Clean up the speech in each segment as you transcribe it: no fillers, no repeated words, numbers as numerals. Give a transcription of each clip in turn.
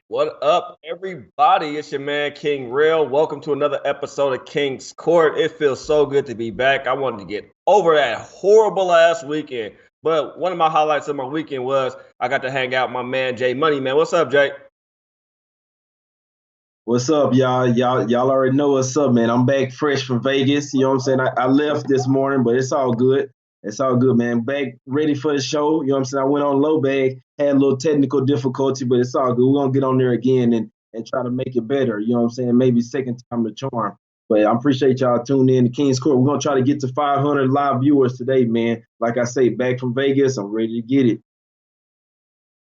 What up, everybody? It's your man, King Real. Welcome to another episode of King's Court. It feels so good to be back. I wanted to get over that horrible last weekend. But one of my highlights of my weekend was I got to hang out with my man, Jay Money, man. What's up, Jay? What's up, y'all? Y'all already know what's up, man. I'm back fresh from Vegas. You know what I'm saying? I left this morning, but it's all good. It's all good, man. Back ready for the show. You know what I'm saying? I went on low bag, had a little technical difficulty, but it's all good. We're gonna get on there again and try to make it better. You know what I'm saying? Maybe second time the charm. But I appreciate y'all tuning in to King's Court. We're gonna try to get to 500 live viewers today, man. Like I say, back from Vegas, I'm ready to get it.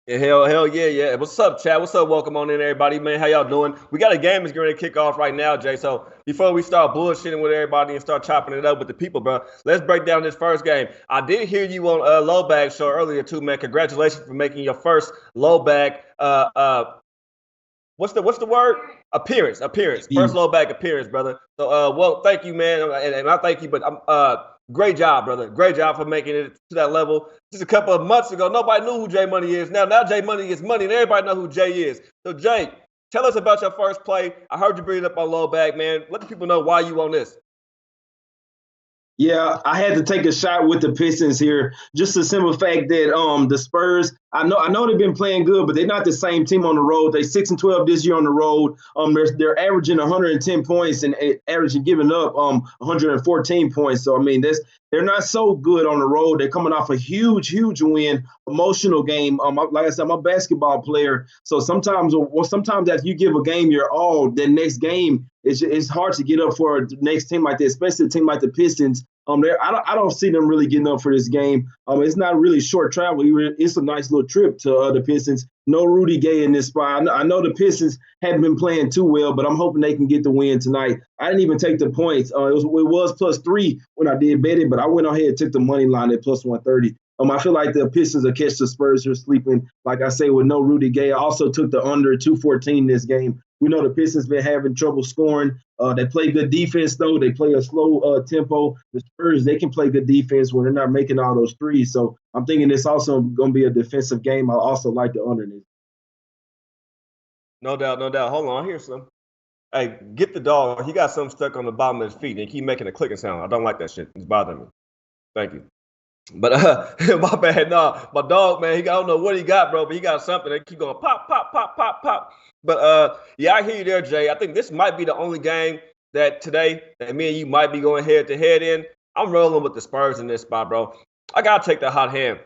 Yeah, hell yeah. What's up, chat? What's up? Welcome on in, everybody, man. How y'all doing? We got a game that's going to kick off right now, Jay. So before we start bullshitting with everybody and start chopping it up with the people, bro, let's break down this first game. I did hear you on low bag show earlier too, man. Congratulations for making your first low bag. What's the word? Appearance. First low bag appearance, brother. So well, thank you, man, and I thank you, but great job, brother. Great job for making it to that level. Just a couple of months ago, nobody knew who Jay Money is. Now Jay Money is money, and everybody know who Jay is. So, Jay, tell us about your first play. I heard you bring it up on low bag, man. Let the people know why you on this. Yeah, I had to take a shot with the Pistons here. Just the simple fact that the Spurs, I know they've been playing good, but they're not the same team on the road. They 6-12 this year on the road. They're averaging 110 points and averaging giving up 114 points. So I mean, they're not so good on the road. They're coming off a huge win, emotional game. Like I said, I'm a basketball player, so sometimes after you give a game your all, the next game it's hard to get up for the next team like that, especially a team like the Pistons. I don't see them really getting up for this game. It's not really short travel. It's a nice little trip to the Pistons. No Rudy Gay in this spot. I know the Pistons haven't been playing too well, but I'm hoping they can get the win tonight. I didn't even take the points. It was +3 when I did bet it, but I went ahead and took the money line at +130. I feel like the Pistons will catch the Spurs who are sleeping, like I say, with no Rudy Gay. I also took the under 214 this game. We know the Pistons been having trouble scoring. They play good defense, though. They play a slow tempo. The Spurs, they can play good defense when they're not making all those threes. So I'm thinking it's also going to be a defensive game. I also like the under this. No doubt. Hold on, here's some. Hey, get the dog. He got something stuck on the bottom of his feet and keep making a clicking sound. I don't like that shit. It's bothering me. Thank you. But my bad. No, my dog, man, I don't know what he got, bro, but he got something that keep going pop. But yeah, I hear you there, Jay. I think this might be the only game that today that me and you might be going head to head in. I'm rolling with the Spurs in this spot, bro. I gotta take the hot hand.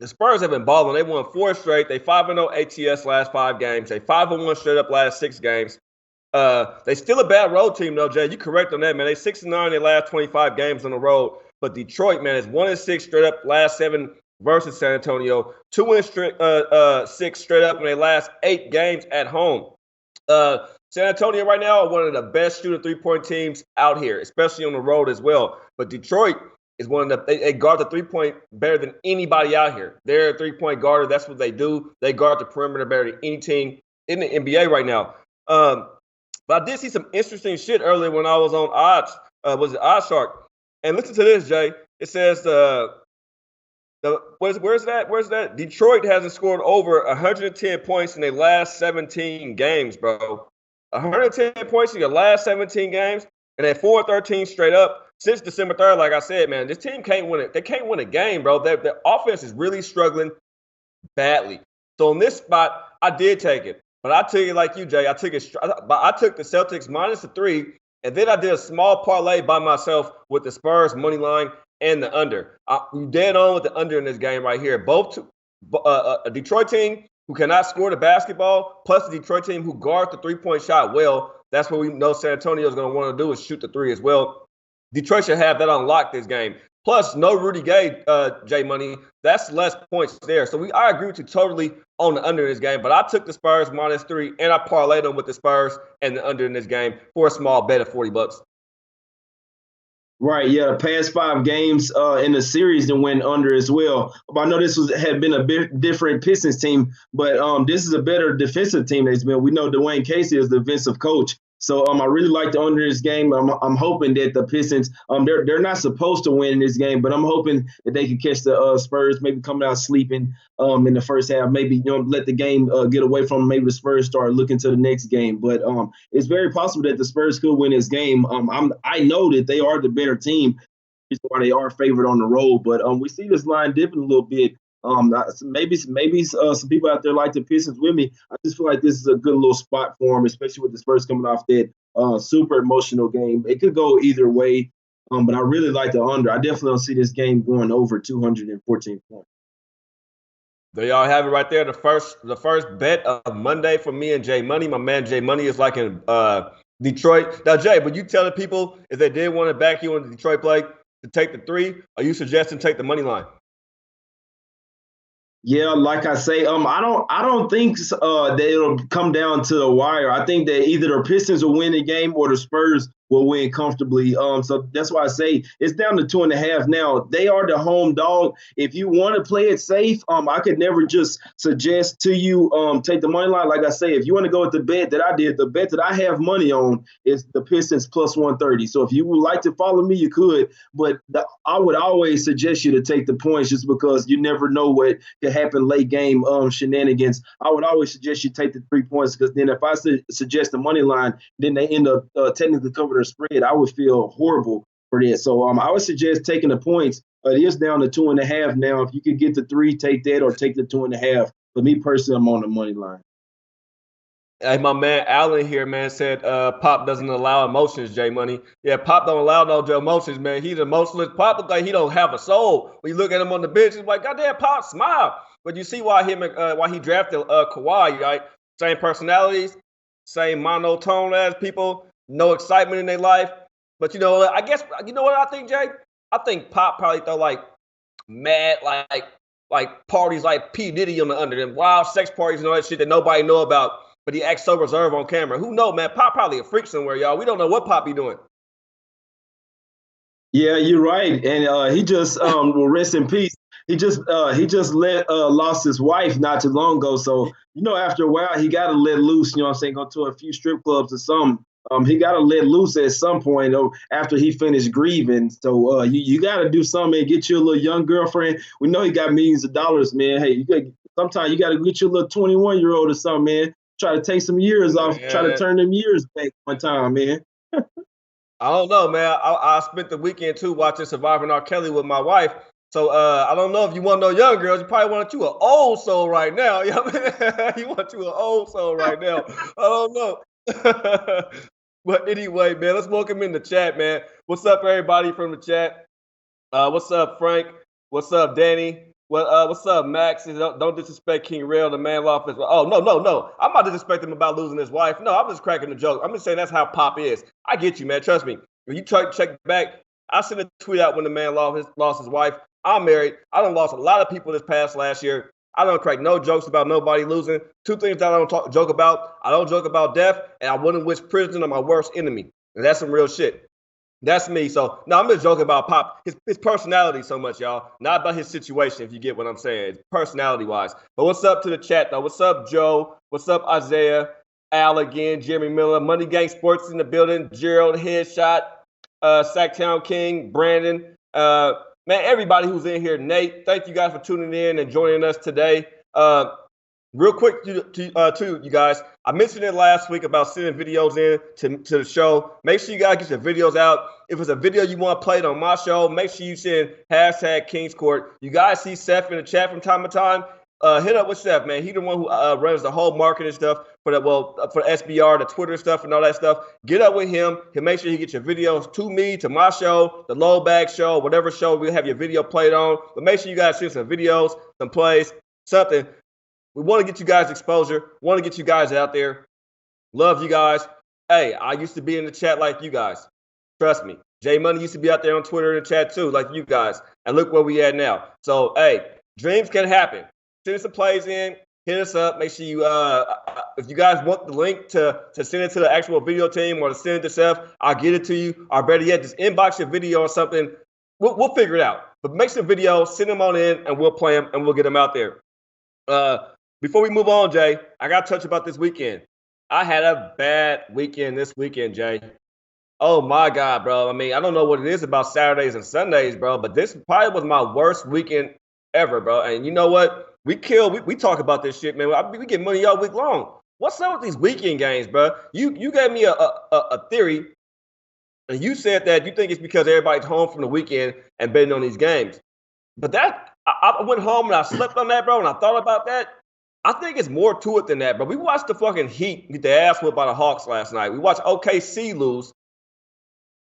The Spurs have been balling. They won 4 straight. They 5-0 ATS last 5 games. They 5-1 straight up last 6 games. They still a bad road team, though, Jay. You correct on that, man. They 6-9 in their last 25 games on the road. But Detroit, man, is 1-6 straight up last 7 versus San Antonio. 2-6 straight up in their last 8 games at home. San Antonio right now are one of the best shooting three-point teams out here, especially on the road as well. But Detroit is one of they guard the three-point better than anybody out here. They're a three-point guarder. That's what they do. They guard the perimeter better than any team in the NBA right now. But I did see some interesting shit earlier when I was on odds. Was it OddsShark? And listen to this, Jay. It says where's that? Detroit hasn't scored over 110 points in their last 17 games, bro. 110 points in your last 17 games, and they're 4-13 straight up since December 3rd. Like I said, man, this team can't win it. They can't win a game, bro. Their offense is really struggling badly. So in this spot, I did take it. But I took it like you, Jay. I took the Celtics -3, and then I did a small parlay by myself with the Spurs money line and the under. You dead on with the under in this game right here. Both a Detroit team who cannot score the basketball, plus the Detroit team who guards the three-point shot well. That's what we know San Antonio is going to want to do, is shoot the three as well. Detroit should have that unlocked this game. Plus, no Rudy Gay, Jay Money. That's less points there. So I agree with you totally on the under in this game. But I took the Spurs -3, and I parlayed them with the Spurs and the under in this game for a small bet of $40. Right, yeah, the past 5 games in the series that went under as well. But I know this had been a bit different Pistons team, but this is a better defensive team that's been. We know Dwayne Casey is the defensive coach, So I really like the under this game. I'm hoping that the Pistons they're not supposed to win this game, but I'm hoping that they can catch the Spurs maybe coming out sleeping in the first half. Maybe let the game get away from them. Maybe the Spurs start looking to the next game. But it's very possible that the Spurs could win this game. I know that they are the better team. That's why they are favored on the road. But we see this line dipping a little bit. Maybe some people out there like the Pistons with me. I just feel like this is a good little spot for them, especially with the Spurs coming off that super emotional game. It could go either way, but I really like the under. I definitely don't see this game going over 214 points. There y'all have it right there. The first bet of Monday for me and Jay Money. My man Jay Money is like in Detroit. Now, Jay, but you telling people if they did want to back you on the Detroit play to take the 3, are you suggesting take the money line? Yeah, like I say, I don't think that it'll come down to the wire. I think that either the Pistons will win the game or the Spurs will win comfortably. So that's why I say it's down to 2.5 now. They are the home dog. If you want to play it safe, I could never just suggest to you take the money line. Like I say, if you want to go with the bet that I did, the bet that I have money on is the Pistons plus 130. So if you would like to follow me, you could. But I would always suggest you to take the points just because you never know what could happen late game shenanigans. I would always suggest you take the 3 points because then if I suggest the money line, then they end up technically covering the spread. I would feel horrible for that. So I would suggest taking the points. It is down to 2.5 now. If you could get the 3, take that, or take the 2.5. For me personally, I'm on the money line. Hey, my man Allen here, man, said Pop doesn't allow emotions, Jay Money. Yeah, Pop don't allow no emotions, man. He's emotionless. Pop looks like he don't have a soul. When you look at him on the bench, it's like, goddamn, Pop, smile. But you see why he drafted Kawhi, right? Same personalities, same monotone as people, no excitement in their life. But I guess you know what I think, Jay? I think Pop probably throw like mad like parties like P. Diddy on the under them wild sex parties and all that shit that nobody know about. But he acts so reserved on camera. Who knows, man? Pop probably a freak somewhere, y'all. We don't know what Pop be doing. Yeah, you're right. And he just will rest in peace. He just lost his wife not too long ago. So, after a while, he got to let loose, you know what I'm saying, go to a few strip clubs or something. He got to let loose at some point after he finished grieving. So you got to do something and get you a little young girlfriend. We know he got millions of dollars, man. Hey, sometimes you got to get you a little 21-year-old or something, man. Try to take some years off, try to turn them years back one time, man. I don't know, man. I spent the weekend, too, watching Surviving R. Kelly with my wife. So I don't know if you want no young girls. You probably want you an old soul right now. You know what I mean? You want you an old soul right now. I don't know. But anyway, man, let's welcome in the chat, man. What's up, everybody from the chat? What's up, Frank? What's up, Danny? What's up, Max? Don't disrespect King Rail, the man law office. Oh, no. I'm not disrespecting him about losing his wife. No, I'm just cracking the joke. I'm just saying that's how Pop is. I get you, man. Trust me. When you try to check back, I sent a tweet out when the man lost his wife. I'm married. I done lost a lot of people this past last year. I don't crack no jokes about nobody losing. 2 things that I don't joke about. I don't joke about death, and I wouldn't wish prison on my worst enemy. And that's some real shit. That's me. So, no, I'm just joking about Pop. His personality so much, y'all. Not about his situation, if you get what I'm saying. It's personality-wise. But what's up to the chat, though? What's up, Joe? What's up, Isaiah? Al again, Jeremy Miller, Money Gang Sports in the building, Gerald, Headshot, Sacktown King, Brandon. Man, everybody who's in here, Nate, thank you guys for tuning in and joining us today. Real quick to you guys, I mentioned it last week about sending videos in to the show. Make sure you guys get your videos out. If it's a video you want played on my show, make sure you send hashtag Kings Court. You guys see Seth in the chat from time to time. Hit up with Seth, man. He's the one who runs the whole marketing stuff for SBR, the Twitter stuff and all that stuff. Get up with him. He'll make sure you get your videos to me, to my show, the Low Bag Show, whatever show we'll have your video played on. But make sure you guys send some videos, some plays, something. We want to get you guys exposure. Want to get you guys out there. Love you guys. Hey, I used to be in the chat like you guys. Trust me. Jay Money used to be out there on Twitter in the chat too, like you guys. And look where we at now. So, hey, dreams can happen. Send us some plays in. Hit us up. Make sure you, if you guys want the link to send it to the actual video team or to send it to Seth, I'll get it to you. Or better yet, just inbox your video or something. We'll figure it out. But make some videos, send them on in, and we'll play them, and we'll get them out there. Before we move on, Jay, I got to touch about this weekend. I had a bad weekend this weekend, Jay. Oh my God, bro. I mean, I don't know what it is about Saturdays and Sundays, bro, but this probably was my worst weekend ever, bro. And you know what? We talk about this shit, man. We get money all week long. What's up with these weekend games, bro? You gave me a theory, and you said that you think it's because everybody's home from the weekend and betting on these games. But I went home and I slept on that, bro, and I thought about that. I think it's more to it than that, bro. We watched the fucking Heat get their ass whipped by the Hawks last night. We watched OKC lose.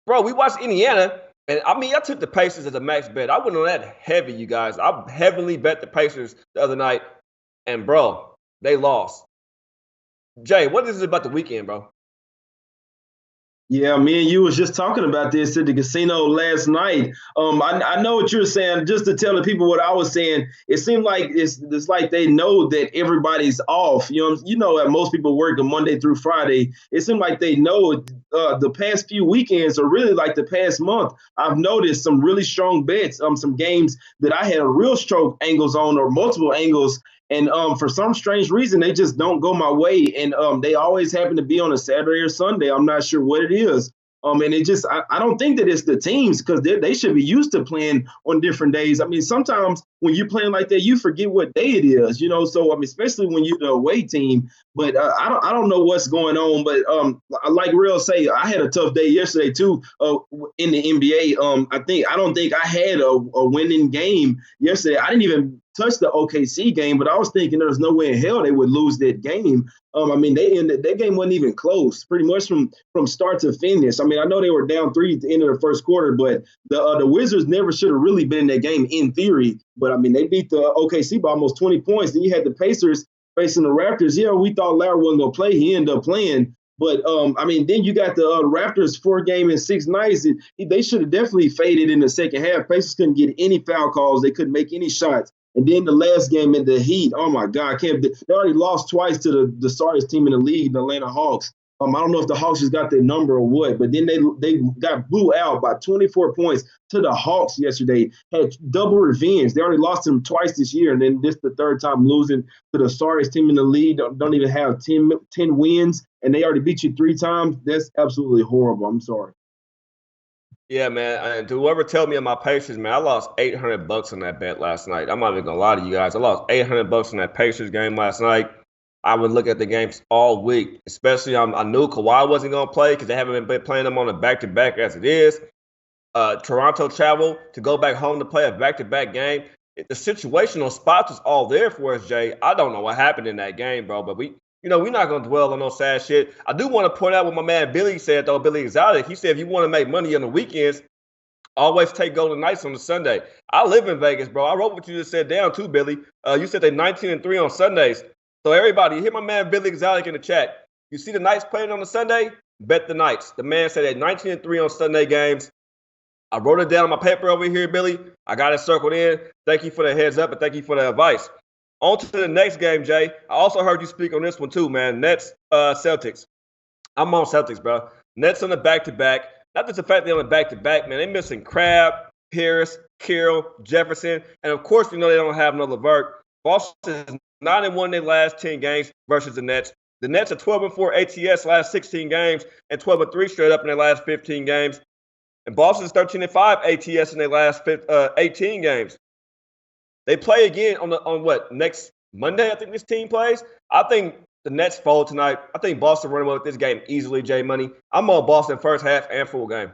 Bro, we watched Indiana, and I mean, I took the Pacers as a max bet. I went on that heavy, you guys. I heavily bet the Pacers the other night, and bro, they lost. Jay, what is it about the weekend, bro? Yeah, me and you was just talking about this at the casino last night. I know what you're saying. Just to tell the people what I was saying, it seemed like it's like they know that everybody's off. You know that most people work on Monday through Friday. It seemed like they know the past few weekends, or really like the past month. I've noticed some really strong bets, some games that I had real stroke angles on, or multiple angles. And for some strange reason, they just don't go my way. And they always happen to be on a Saturday or Sunday. I'm not sure what it is. And it just, I don't think that it's the teams, because they should be used to playing on different days. I mean, sometimes when you're playing like that, you forget what day it is, so, I mean, especially when you're the away team. But I don't know what's going on. But like Real say, I had a tough day yesterday, too, in the NBA. I don't think I had a winning game yesterday. I didn't even touch the OKC game, but I was thinking there's no way in hell they would lose that game. I mean, that game wasn't even close, pretty much from start to finish. I mean, I know they were down 3 at the end of the first quarter, but the Wizards never should have really been in that game in theory. But I mean, they beat the OKC by almost 20 points. Then you had the Pacers facing the Raptors. Yeah, we thought Larry wasn't gonna play. He ended up playing. But, I mean, then you got the Raptors 4 game in 6 nights. They should have definitely faded in the second half. Pacers couldn't get any foul calls. They couldn't make any shots. And then the last game in the Heat, oh, my God, they already lost twice to the sorriest team in the league, the Atlanta Hawks. I don't know if the Hawks just got their number or what, but then they got blew out by 24 points to the Hawks yesterday, had double revenge. They already lost them twice this year, and then this the third time losing to the sorriest team in the league. Don't even have 10 wins, and they already beat you 3 times. That's absolutely horrible. I'm sorry. Yeah, man. And to whoever tell me on my Pacers, man, I lost $800 on that bet last night. I'm not even gonna lie to you guys. I lost $800 on that Pacers game last night. I would look at the games all week, especially I knew Kawhi wasn't gonna play because they haven't been playing them on a back-to-back as it is. Toronto travel to go back home to play a back-to-back game. The situational spots is all there for us, Jay. I don't know what happened in that game, bro, but we're not going to dwell on no sad shit. I do want to point out what my man Billy said, though, Billy Exotic. He said if you want to make money on the weekends, always take Golden Knights on the Sunday. I live in Vegas, bro. I wrote what you just said down, too, Billy. You said they're 19-3 on Sundays. So, everybody, hit my man Billy Exotic in the chat. You see the Knights playing on the Sunday? Bet the Knights. The man said they're 19-3 on Sunday games. I wrote it down on my paper over here, Billy. I got it circled in. Thank you for the heads up and thank you for the advice. On to the next game, Jay. I also heard you speak on this one too, man. Nets, Celtics. I'm on Celtics, bro. Nets on the back-to-back. Not just the fact they're on the back-to-back, man. They're missing Crabbe, Harris, Carroll, Jefferson. And, of course, they don't have no LeVert. Boston is 9-1 in their last 10 games versus the Nets. The Nets are 12-4 ATS last 16 games and 12-3 straight up in their last 15 games. And Boston is 13-5 ATS in their last 18 games. They play again on what, next Monday, I think this team plays. I think the Nets fold tonight. I think Boston running away with this game easily, J Money. I'm on Boston first half and full game.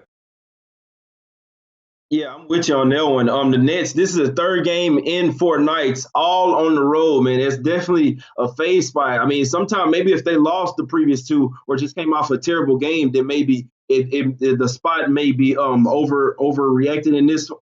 Yeah, I'm with you on that one. The Nets, this is a third game in 4 nights, all on the road, man. It's definitely a phase spot. I mean, sometimes maybe if they lost the previous 2 or just came off a terrible game, then maybe the spot may be overreacted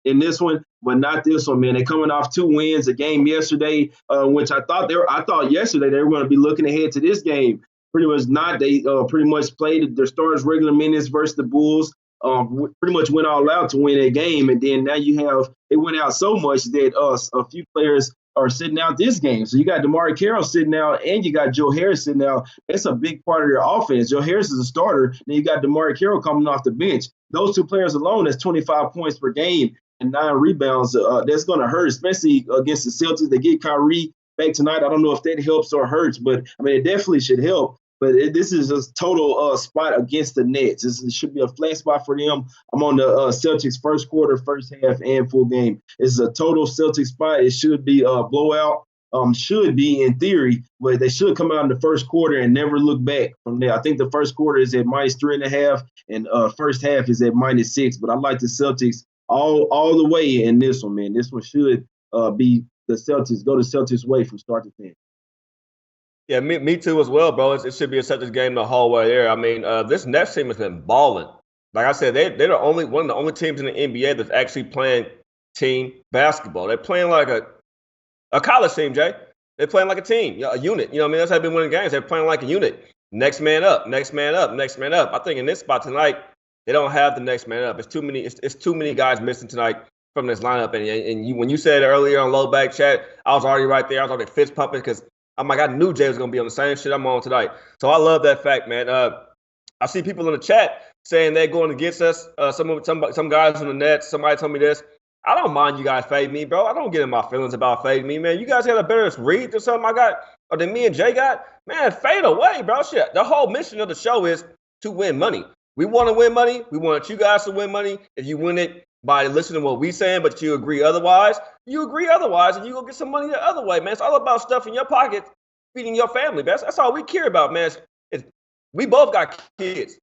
in this one, but not this one, man. They're coming off 2 wins, a game yesterday, which I thought yesterday they were going to be looking ahead to this game. Pretty much not. They pretty much played their starters regular minutes versus the Bulls. Pretty much went all out to win that game, and then now it went out so much that a few players are sitting out this game. So you got DeMar Carroll sitting out, and you got Joe Harris sitting out. That's a big part of their offense. Joe Harris is a starter, then you got DeMar Carroll coming off the bench. Those 2 players alone, that's 25 points per game and 9 rebounds. That's going to hurt, especially against the Celtics. They get Kyrie back tonight. I don't know if that helps or hurts, but I mean, it definitely should help. but this is a total spot against the Nets. It should be a flat spot for them. I'm on the Celtics first quarter, first half, and full game. It's a total Celtics spot. It should be a blowout. Should be in theory, but they should come out in the first quarter and never look back from there. I think the first quarter is at -3.5, and first half is at -6. But I like the Celtics all the way in this one, man. This one should be the Celtics, go the Celtics way from start to finish. Yeah, me too as well, bro. It should be a Celtics game the whole way there. I mean, this Nets team has been balling. Like I said, they're one of the only teams in the NBA that's actually playing team basketball. They're playing like a college team, Jay. They're playing like a team, a unit. You know what I mean? That's how they've been winning games. They're playing like a unit. Next man up, next man up, next man up. I think in this spot tonight, they don't have the next man up. It's too many guys missing tonight from this lineup. And when you said earlier on low back chat, I was already right there. I was already fist pumping because I'm like, I knew Jay was going to be on the same shit I'm on tonight. So I love that fact, man. I see people in the chat saying they're going against us. Some guys in the Nets, somebody told me this. I don't mind you guys fade me, bro. I don't get in my feelings about fading me, man. You guys got a better read or something I got, or than me and Jay got? Man, fade away, bro. Shit. The whole mission of the show is to win money. We want to win money. We want you guys to win money. If you win it by listening to what we saying, but you agree otherwise, and you go get some money the other way, man. It's all about stuff in your pocket, feeding your family, man. That's all we care about, man. We both got kids.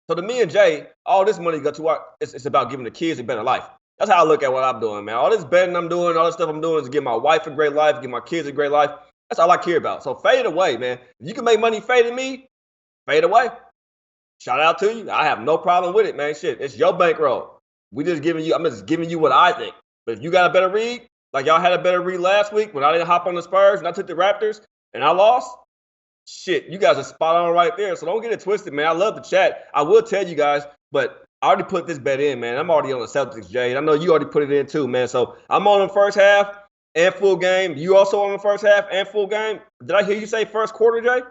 So to me and Jay, all this money go to it's about giving the kids a better life. That's how I look at what I'm doing, man. All this betting I'm doing, all this stuff I'm doing is to give my wife a great life, give my kids a great life. That's all I care about. So fade away, man. If you can make money fading me, fade away. Shout out to you. I have no problem with it, man. Shit, it's your bankroll. I'm just giving you what I think. But if you got a better read, like y'all had a better read last week when I didn't hop on the Spurs and I took the Raptors and I lost, shit, you guys are spot on right there. So don't get it twisted, man. I love the chat. I will tell you guys, but I already put this bet in, man. I'm already on the Celtics, Jay. I know you already put it in too, man. So I'm on the first half and full game. You also on the first half and full game. Did I hear you say first quarter, Jay?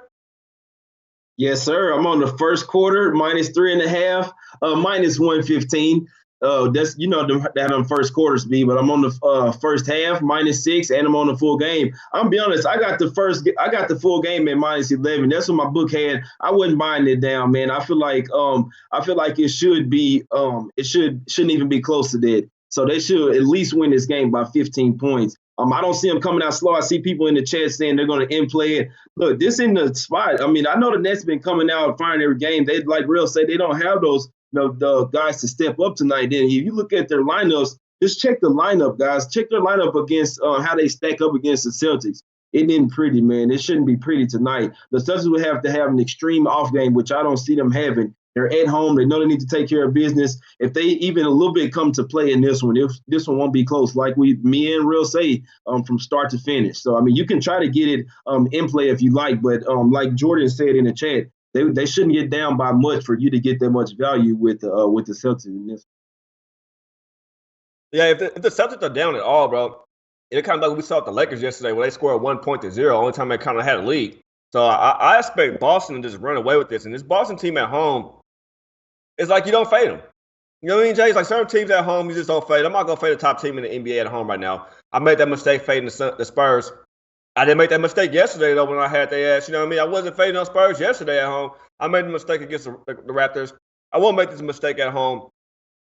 Yes, sir. I'm on the first quarter, -3.5, -115. That's that on first quarters be, but I'm on the first half -6, and I'm on the full game. I'm be honest, I got the full game at -11. That's what my book had. I wasn't buying it down, man. I feel like it should be shouldn't even be close to that. So they should at least win this game by 15 points. I don't see them coming out slow. I see people in the chat saying they're going to end play it. Look, this in the spot. I mean, I know the Nets been coming out firing every game. They like real say they don't have those the guys to step up tonight. Then if you look at their lineups, just check the lineup, guys. Check their lineup against how they stack up against the Celtics. It isn't pretty, man. It shouldn't be pretty tonight. The Celtics would have to have an extreme off game, which I don't see them having. They're at home. They know they need to take care of business. If they even a little bit come to play in this one, this one won't be close, like me and Real say, from start to finish. So, I mean, you can try to get it in play if you like, but like Jordan said in the chat, they shouldn't get down by much for you to get that much value with the Celtics in this. Yeah, if the Celtics are down at all, bro, it kind of like we saw with the Lakers yesterday where they scored 1-0, only time they kind of had a lead. So I expect Boston to just run away with this. And this Boston team at home, it's like you don't fade them. You know what I mean, Jay? It's like certain teams at home, you just don't fade. I'm not going to fade the top team in the NBA at home right now. I made that mistake fading the Spurs. I didn't make that mistake yesterday, though, when I had their ass. You know what I mean? I wasn't fading on Spurs yesterday at home. I made the mistake against the Raptors. I won't make this mistake at home.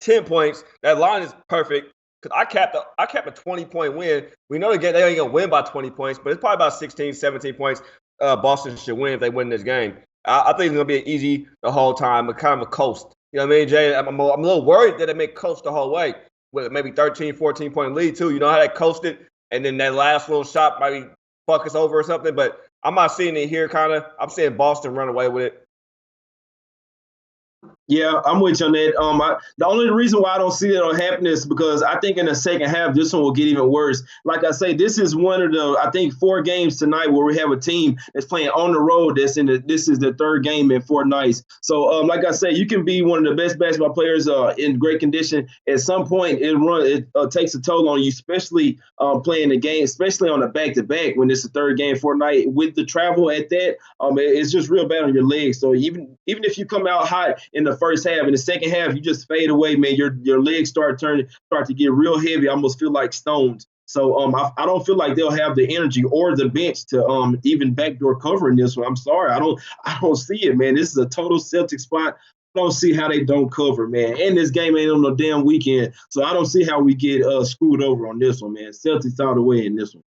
10 points. That line is perfect because I capped a 20-point win. We know they ain't going to win by 20 points, but it's probably about 16, 17 points Boston should win if they win this game. I think it's going to be easy the whole time, but kind of a coast. You know what I mean, Jay? I'm a little worried that they may coast the whole way with maybe 13, 14-point lead, too. You know how they coasted, and then that last little shot might fuck us over or something, but I'm not seeing it here kind of. I'm seeing Boston run away with it. Yeah, I'm with you on that. The only reason why I don't see that happen is because I think in the second half, this one will get even worse. Like I say, this is one of the, I think, 4 games tonight where we have a team that's playing on the road. This is the 3rd game in 4 nights. So, like I say, you can be one of the best basketball players in great condition. At some point, it takes a toll on you, especially playing the game, especially on a back-to-back when it's the 3rd game, 4 night with the travel at that. It's just real bad on your legs. So even if you come out hot in the first half, in the second half, you just fade away, man. Your legs start to get real heavy. I almost feel like stones. So I don't feel like they'll have the energy or the bench to even backdoor cover in this one. I'm sorry, I don't see it, man. This is a total Celtic spot. I don't see how they don't cover, man. And this game ain't on no damn weekend, so I don't see how we get screwed over on this one, man. Celtics all the way in this one.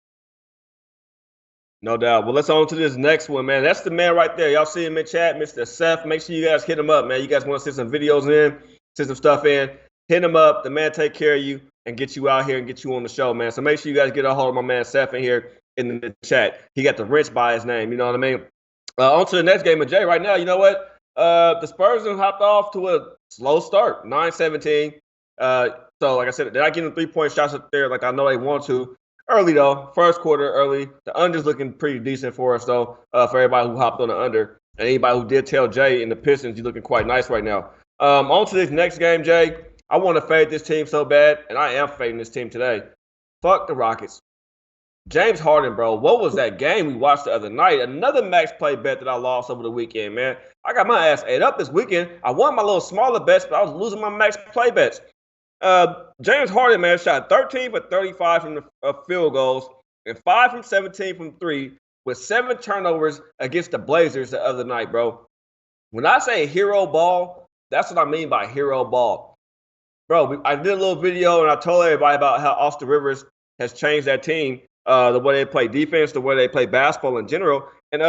No doubt. Well, let's on to this next one, man. That's the man right there. Y'all see him in chat, Mr. Seth. Make sure you guys hit him up, man. You guys want to send some videos in, send some stuff in. Hit him up. The man take care of you and get you out here and get you on the show, man. So make sure you guys get a hold of my man Seth in here in the chat. He got the wrench by his name. You know what I mean? On to the next game of Jay. Right now, you know what? The Spurs have hopped off to a slow start, 9-17. So, like I said, they're not getting 3-point shots up there like I know they want to. Early, though. First quarter early. The under's looking pretty decent for us, though, for everybody who hopped on the under. And anybody who did tell Jay in the Pistons, you're looking quite nice right now. On to this next game, Jay. I want to fade this team so bad, and I am fading this team today. Fuck the Rockets. James Harden, bro. What was that game we watched the other night? Another max play bet that I lost over the weekend, man. I got my ass ate up this weekend. I won my little smaller bets, but I was losing my max play bets. James Harden, man, shot 13 for 35 from the field goals and 5 from 17 from 3 with 7 turnovers against the Blazers the other night, bro. When I say hero ball, that's what I mean by hero ball. Bro, I did a little video and I told everybody about how Austin Rivers has changed that team, the way they play defense, the way they play basketball in general. And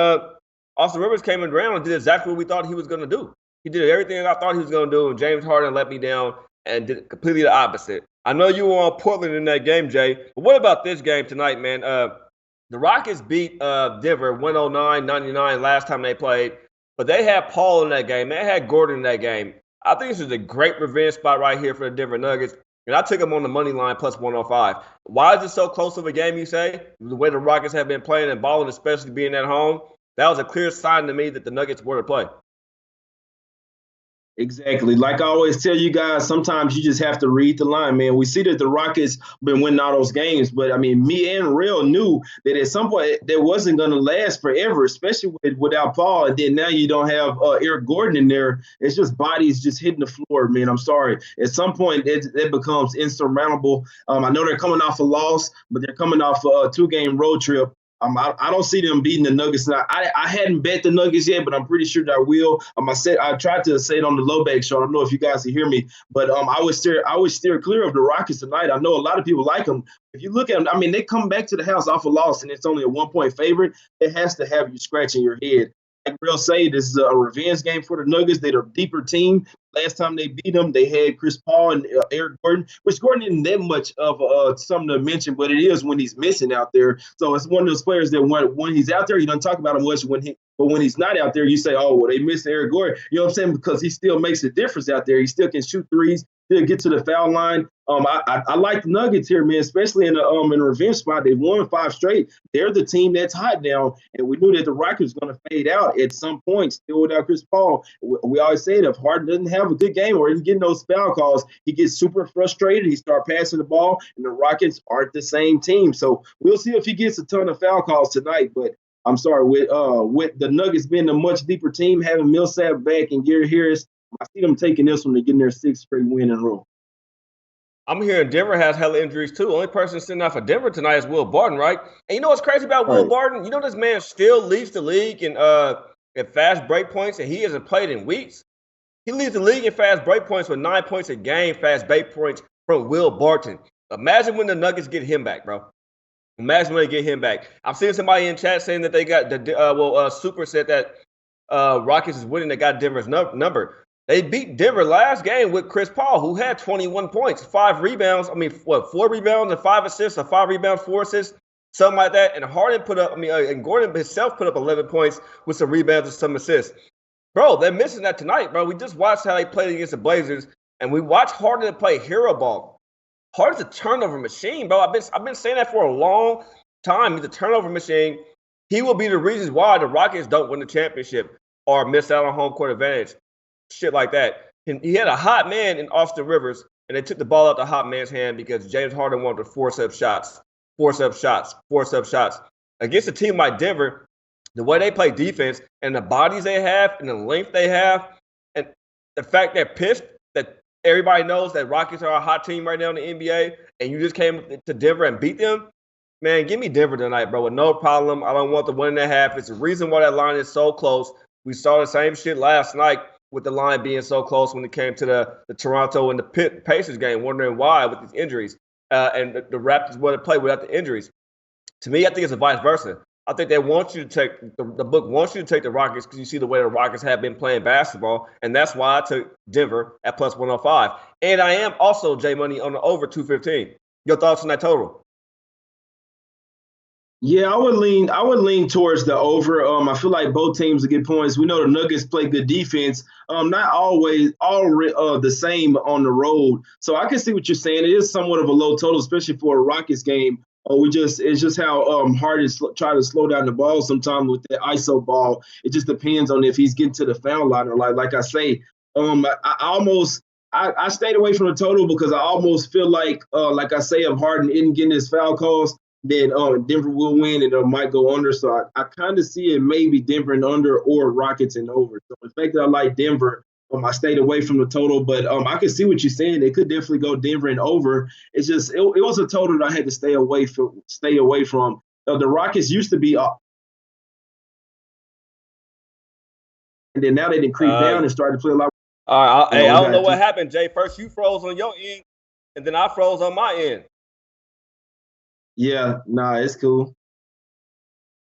Austin Rivers came around and did exactly what we thought he was going to do. He did everything I thought he was going to do, and James Harden let me down and did completely the opposite. I know you were on Portland in that game, Jay, but what about this game tonight, man? The Rockets beat Denver 109-99 last time they played, but they had Paul in that game. They had Gordon in that game. I think this is a great revenge spot right here for the Denver Nuggets, and I took them on the money line plus 105. Why is it so close of a game, you say? The way the Rockets have been playing and balling, especially being at home, that was a clear sign to me that the Nuggets were to play. Exactly. Like I always tell you guys, sometimes you just have to read the line, man. We see that the Rockets been winning all those games, but I mean, me and Real knew that at some point that wasn't going to last forever, especially without Paul. And then now you don't have Eric Gordon in there. It's just bodies just hitting the floor, man. I'm sorry. At some point, it becomes insurmountable. I know they're coming off a loss, but they're coming off a 2-game road trip. I don't see them beating the Nuggets now. I hadn't bet the Nuggets yet, but I'm pretty sure that I will. I tried to say it on the low bag show. I don't know if you guys can hear me, but I would steer clear of the Rockets tonight. I know a lot of people like them. If you look at them, I mean, they come back to the house off a loss, and it's only a 1-point favorite. It has to have you scratching your head. Like Real say, this is a revenge game for the Nuggets. They're a deeper team. Last time they beat them, they had Chris Paul and Eric Gordon, which Gordon isn't that much of something to mention, but it is when he's missing out there. So it's one of those players that when he's out there, you don't talk about him much. But when he's not out there, you say, oh, well, they missed Eric Gordon. You know what I'm saying? Because he still makes a difference out there. He still can shoot threes, still get to the foul line. I like the Nuggets here, man, especially in the revenge spot. They won 5 straight. They're the team that's hot now, and we knew that the Rockets were going to fade out at some point, still without Chris Paul. We always say that if Harden doesn't have a good game or isn't getting those foul calls, he gets super frustrated. He starts passing the ball, and the Rockets aren't the same team. So we'll see if he gets a ton of foul calls tonight. But I'm sorry, with the Nuggets being a much deeper team, having Millsap back and Gary Harris, I see them taking this one and getting their 6th straight win in a row. I'm hearing Denver has hella injuries too. Only person sitting out for Denver tonight is Will Barton, right? And you know what's crazy about Will Barton? You know this man still leads the league in fast break points, and he hasn't played in weeks. He leads the league in fast break points with 9 points a game, fast break points from Will Barton. Imagine when the Nuggets get him back, bro. Imagine when they get him back. I'm seeing somebody in chat saying that they got Super said that Rockets is winning. They got Denver's number. They beat Denver last game with Chris Paul, who had 21 points, 5 rebounds. 4 rebounds and 5 assists, or 5 rebounds, 4 assists, something like that. And Harden and Gordon himself put up 11 points with some rebounds and some assists. Bro, they're missing that tonight, bro. We just watched how they played against the Blazers, and we watched Harden play hero ball. Harden's a turnover machine, bro. I've been saying that for a long time. He's a turnover machine. He will be the reasons why the Rockets don't win the championship or miss out on home court advantage. Shit like that. And he had a hot man in Austin Rivers, and they took the ball out the hot man's hand because James Harden wanted to force up shots. Against a team like Denver, the way they play defense and the bodies they have and the length they have, and the fact they're pissed that everybody knows that Rockets are a hot team right now in the NBA, and you just came to Denver and beat them, man, give me Denver tonight, bro, with no problem. I don't want the 1.5. It's the reason why that line is so close. We saw the same shit last night with the line being so close when it came to the Toronto and the Pacers game, wondering why with these injuries. And the Raptors want to play without the injuries. To me, I think it's a vice versa. I think they want you to take the book wants you to take the Rockets because you see the way the Rockets have been playing basketball, and that's why I took Denver at plus 105. And I am also J Money on the over 215. Your thoughts on that total? Yeah, I would lean towards the over. I feel like both teams will get points. We know the Nuggets play good defense. Not always the same on the road. So I can see what you're saying. It is somewhat of a low total, especially for a Rockets game. It's just how hard it is try to slow down the ball sometimes with the ISO ball. It just depends on if he's getting to the foul line or like I say. I stayed away from the total because I almost feel like I say, if Harden isn't getting his foul calls, then Denver will win and it might go under. So I kind of see it maybe Denver and under or Rockets and over. So the fact that I like Denver, I stayed away from the total, but I can see what you're saying. It could definitely go Denver and over. It's just it was a total that I had to stay away from. The Rockets used to be up, and then now they didn't creep down and started to play a lot. All right, I don't know what happened, Jay. First you froze on your end, and then I froze on my end. Yeah, nah, it's cool.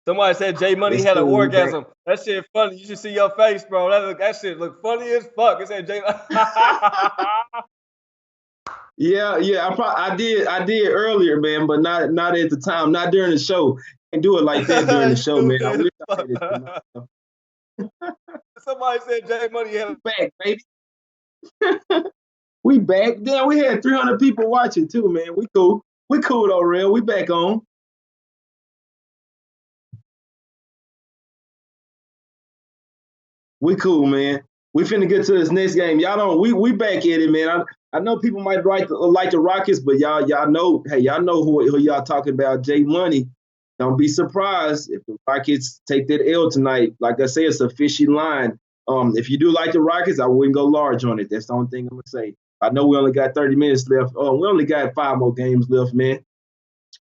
Somebody said Jay Money had an orgasm. That shit funny. You should see your face, bro. That shit look funny as fuck. It said Jay. Yeah. I did earlier, man, but not at the time, not during the show. Can't do it like that during the show, man. I wish I did it. Somebody said Jay Money had back, baby. We back. Damn, we had 300 people watching too, man. We cool. We cool though, real. We back on. We cool, man. We finna get to this next game. Y'all don't. We back at it, man. I know people might like the Rockets, but y'all know. Hey, y'all know who y'all talking about. Jay Money. Don't be surprised if the Rockets take that L tonight. Like I say, it's a fishy line. If you do like the Rockets, I wouldn't go large on it. That's the only thing I'm gonna say. I know we only got 30 minutes left. We only got 5 more games left, man.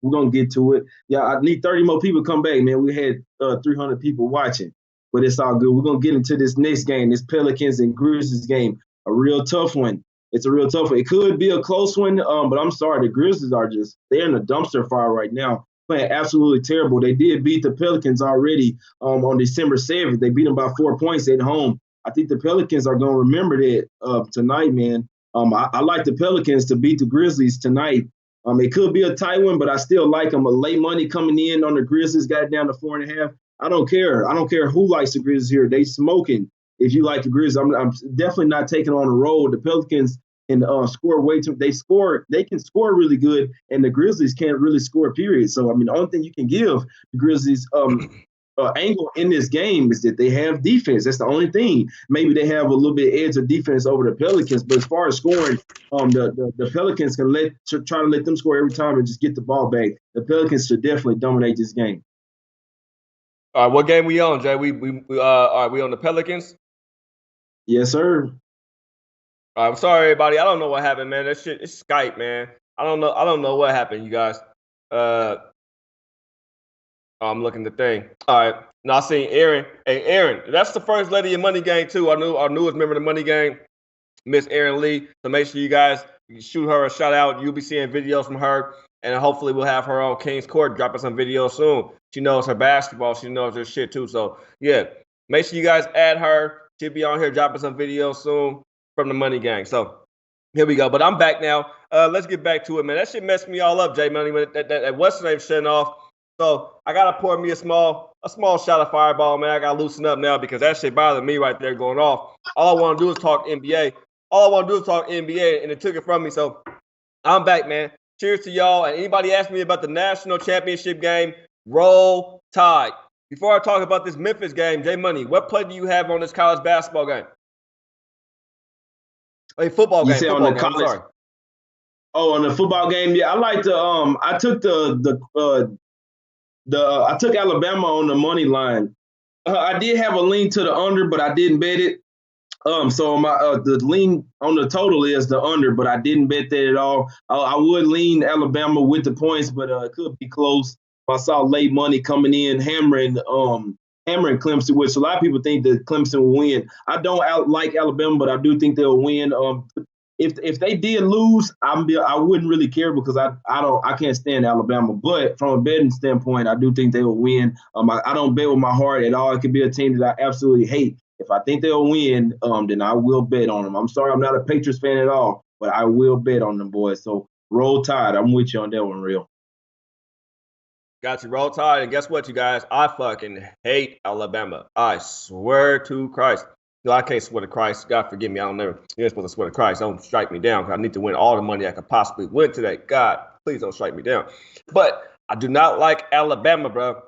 We're gonna get to it. Yeah, I need 30 more people to come back, man. We had 300 people watching, but it's all good. We're gonna get into this next game, this Pelicans and Grizzlies game. A real tough one. It's a real tough one. It could be a close one, but I'm sorry, the Grizzlies they're in a dumpster fire right now, playing absolutely terrible. They did beat the Pelicans already on December 7th. They beat them by 4 points at home. I think the Pelicans are gonna remember that tonight, man. I like the Pelicans to beat the Grizzlies tonight. It could be a tight one, but I still like them. A late money coming in on the Grizzlies, got it down to 4.5. I don't care. I don't care who likes the Grizzlies here. They smoking. If you like the Grizzlies, I'm definitely not taking on the road. The Pelicans can score way too. They can score really good, and the Grizzlies can't really score. Period. So I mean, the only thing you can give the Grizzlies angle in this game is that they have defense. That's the only thing. Maybe they have a little bit edge of defense over the Pelicans, but as far as scoring, the Pelicans can try to let them score every time and just get the ball back. The Pelicans should definitely dominate this game. All right, what game we on, Jay? We on the Pelicans? Yes, sir. All right, I'm sorry, everybody. I don't know what happened, man. That shit, it's Skype, man. I don't know what happened, you guys. I'm looking at the thing. All right. Now I seen Aaron. Hey, Aaron, that's the first lady in Money Gang, too. Our newest member of the Money Gang, Miss Aaron Lee. So make sure you guys shoot her a shout out. You'll be seeing videos from her. And hopefully we'll have her on King's Court dropping some videos soon. She knows her basketball. She knows her shit, too. So, yeah, make sure you guys add her. She'll be on here dropping some videos soon from the Money Gang. So, here we go. But I'm back now. Let's get back to it, man. That shit messed me all up, Jay Money. That what's name shutting off. So I gotta pour me a small shot of Fireball, man. I gotta loosen up now because that shit bothered me right there going off. All I want to do is talk NBA. And it took it from me. So I'm back, man. Cheers to y'all. And anybody ask me about the national championship game, roll tide. Before I talk about this Memphis game, Jay Money, what play do you have on this college basketball game? A football game. On the college. Sorry. Oh, on the football game, yeah. I like to. I took I took Alabama on the money line. I did have a lean to the under, but I didn't bet it. So my the lean on the total is the under, but I didn't bet that at all. I would lean Alabama with the points, but it could be close. I saw late money coming in, hammering Clemson, which a lot of people think that Clemson will win. I don't like Alabama, but I do think they'll win. If they did lose, I wouldn't really care because I can't stand Alabama. But from a betting standpoint, I do think they will win. I don't bet with my heart at all. It could be a team that I absolutely hate. If I think they'll win, then I will bet on them. I'm sorry, I'm not a Patriots fan at all, but I will bet on them, boys. So roll tide. I'm with you on that one, real. Got you, roll tide. And guess what, you guys? I fucking hate Alabama. I swear to Christ. No, I can't swear to Christ. God forgive me. I don't never. You're supposed to swear to Christ. Don't strike me down because I need to win all the money I could possibly win today. God, please don't strike me down. But I do not like Alabama, bro.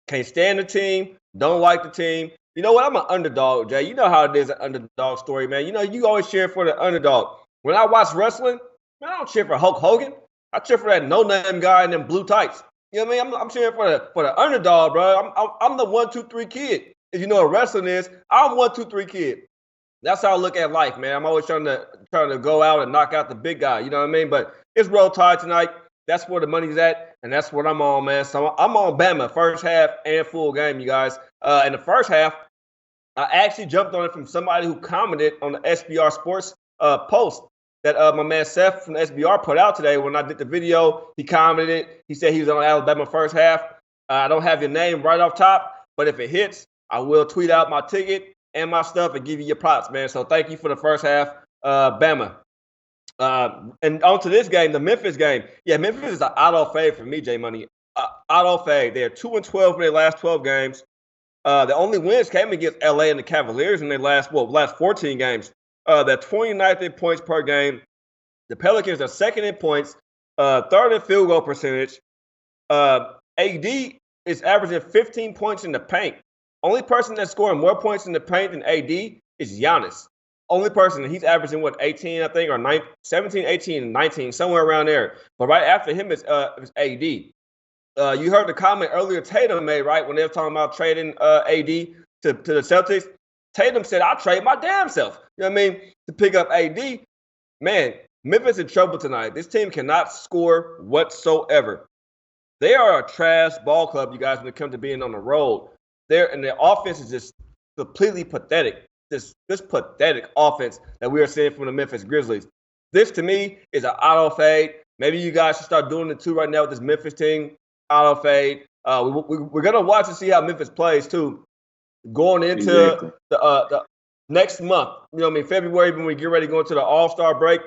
Can't stand the team. Don't like the team. You know what? I'm an underdog, Jay. You know how it is, an underdog story, man. You know, you always cheer for the underdog. When I watch wrestling, man, I don't cheer for Hulk Hogan. I cheer for that no-name guy in them blue tights. You know what I mean? I'm cheering for the underdog, bro. I'm the 1, 2, 3 kid. If you know what wrestling is, I'm 1, 2, 3 kid. That's how I look at life, man. I'm always trying to go out and knock out the big guy. You know what I mean? But it's roll tide tonight. That's where the money's at, and that's what I'm on, man. So I'm on Bama first half and full game, you guys. In the first half, I actually jumped on it from somebody who commented on the SBR Sports post that my man Seth from the SBR put out today. When I did the video, he commented. He said he was on Alabama first half. I don't have your name right off top, but if it hits, I will tweet out my ticket and my stuff and give you your props, man. So thank you for the first half, Bama. And on to this game, the Memphis game. Yeah, Memphis is an auto fade for me, J Money. Auto fade. They're 2-12 in their last 12 games. The only wins came against LA and the Cavaliers in their last 14 games. They're 29th in points per game. The Pelicans are second in points, third in field goal percentage. AD is averaging 15 points in the paint. Only person that's scoring more points in the paint than AD is Giannis. Only person, he's averaging, 18, I think, or 17, 18, and 19, somewhere around there. But right after him is AD. You heard the comment earlier Tatum made, right, when they were talking about trading AD to the Celtics. Tatum said, I'll trade my damn self. You know what I mean? To pick up AD. Man, Memphis in trouble tonight. This team cannot score whatsoever. They are a trash ball club, you guys, when it comes to being on the road. And their offense is just completely pathetic. This pathetic offense that we are seeing from the Memphis Grizzlies. This, to me, is an auto fade. Maybe you guys should start doing it, too, right now with this Memphis team. Auto fade. We're going to watch and see how Memphis plays, too, going into the next month. You know what I mean? February, when we get ready to go into the All-Star break.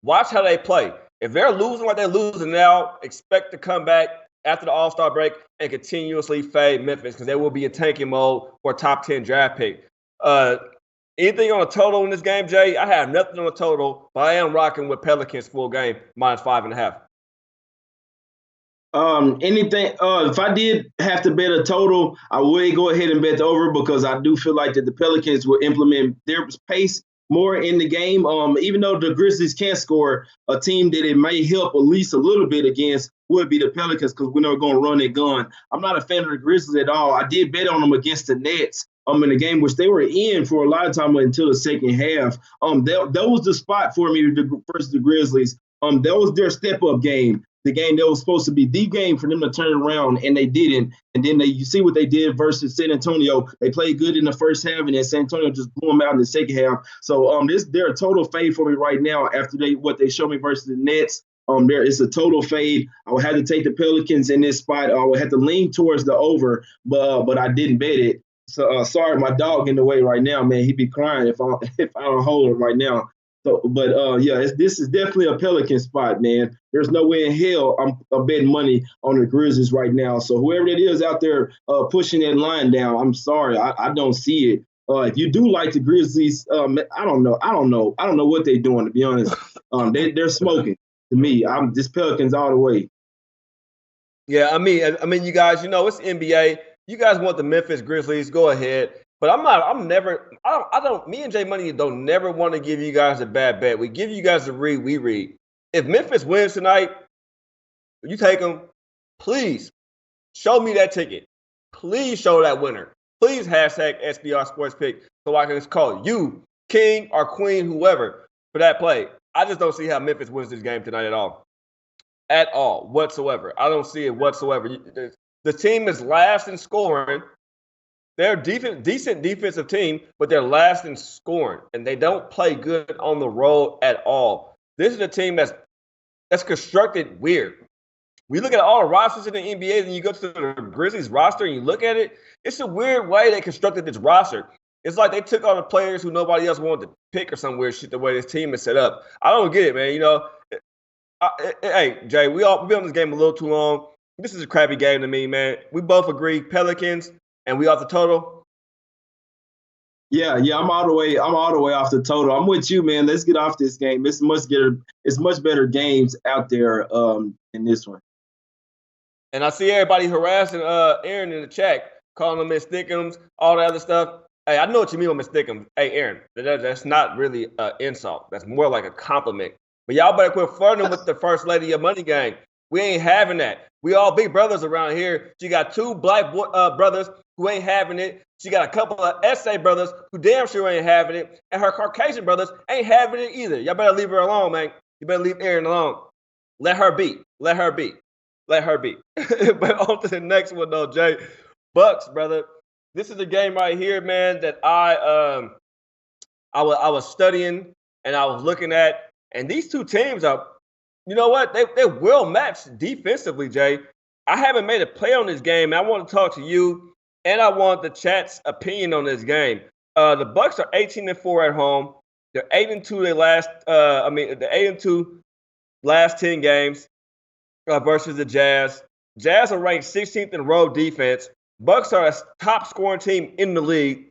Watch how they play. If they're losing like they're losing now, expect to come back after the All-Star break and continuously fade Memphis because they will be in tanking mode for a top 10 draft pick. Anything on a total in this game, Jay? I have nothing on a total, but I am rocking with Pelicans full game, -5.5. Anything, if I did have to bet a total, I would go ahead and bet the over because I do feel like that the Pelicans will implement their pace more in the game. Even though the Grizzlies can't score, a team that it may help at least a little bit against would be the Pelicans because we know we're going to run their gun. I'm not a fan of the Grizzlies at all. I did bet on them against the Nets in the game, which they were in for a lot of time until the second half. That was the spot for me versus the Grizzlies. That was their step-up game. The game that was supposed to be the game for them to turn around, and they didn't. And then you see what they did versus San Antonio. They played good in the first half, and then San Antonio just blew them out in the second half. So they're a total fade for me right now after what they showed me versus the Nets. There is a total fade. I would have to take the Pelicans in this spot. I would have to lean towards the over, but I didn't bet it. So sorry, my dog in the way right now, man. He'd be crying if I don't hold him right now. So, but this is definitely a Pelican spot, man. There's no way in hell I'm betting money on the Grizzlies right now. So whoever it is out there pushing that line down, I'm sorry, I don't see it. If you do like the Grizzlies, I don't know what they're doing, to be honest. They're smoking to me. This Pelicans all the way. Yeah, I mean, you guys, it's NBA. You guys want the Memphis Grizzlies? Go ahead. But me and Jay Money don't never want to give you guys a bad bet. We give you guys a read, we read. If Memphis wins tonight, you take them, please show me that ticket. Please show that winner. Please hashtag SBR Sports Pick so I can call you king or queen, whoever, for that play. I just don't see how Memphis wins this game tonight at all. At all, whatsoever. I don't see it whatsoever. The team is last in scoring. They're a decent defensive team, but they're last in scoring, and they don't play good on the road at all. This is a team that's constructed weird. We look at all the rosters in the NBA, and you go to the Grizzlies roster and you look at it, it's a weird way they constructed this roster. It's like they took all the players who nobody else wanted to pick or some weird shit the way this team is set up. I don't get it, man. You know, hey, Jay, we've been on this game a little too long. This is a crappy game to me, man. We both agree Pelicans, and we off the total. Yeah, I'm all the way off the total. I'm with you, man. Let's get off this game. It's much better games out there in this one. And I see everybody harassing Aaron in the chat, calling him Miss Thickums, all that other stuff. Hey, I know what you mean with Miss Thickums. Hey, Aaron, that's not really an insult. That's more like a compliment. But y'all better quit flirting with the first lady of Money Gang. We ain't having that. We all big brothers around here. She got two black brothers who ain't having it. She got a couple of SA brothers who damn sure ain't having it. And her Caucasian brothers ain't having it either. Y'all better leave her alone, man. You better leave Aaron alone. Let her be. Let her be. Let her be. But on to the next one, though, Jay. Bucks, brother. This is a game right here, man, that I was studying and I was looking at. And these two teams are, you know what? They're well matched defensively, Jay. I haven't made a play on this game. And I want to talk to you, and I want the chat's opinion on this game. The Bucks are 18-4 at home. They're 8-2. They're 8-2 last 10 games versus the Jazz. Jazz are ranked 16th in road defense. Bucks are a top scoring team in the league,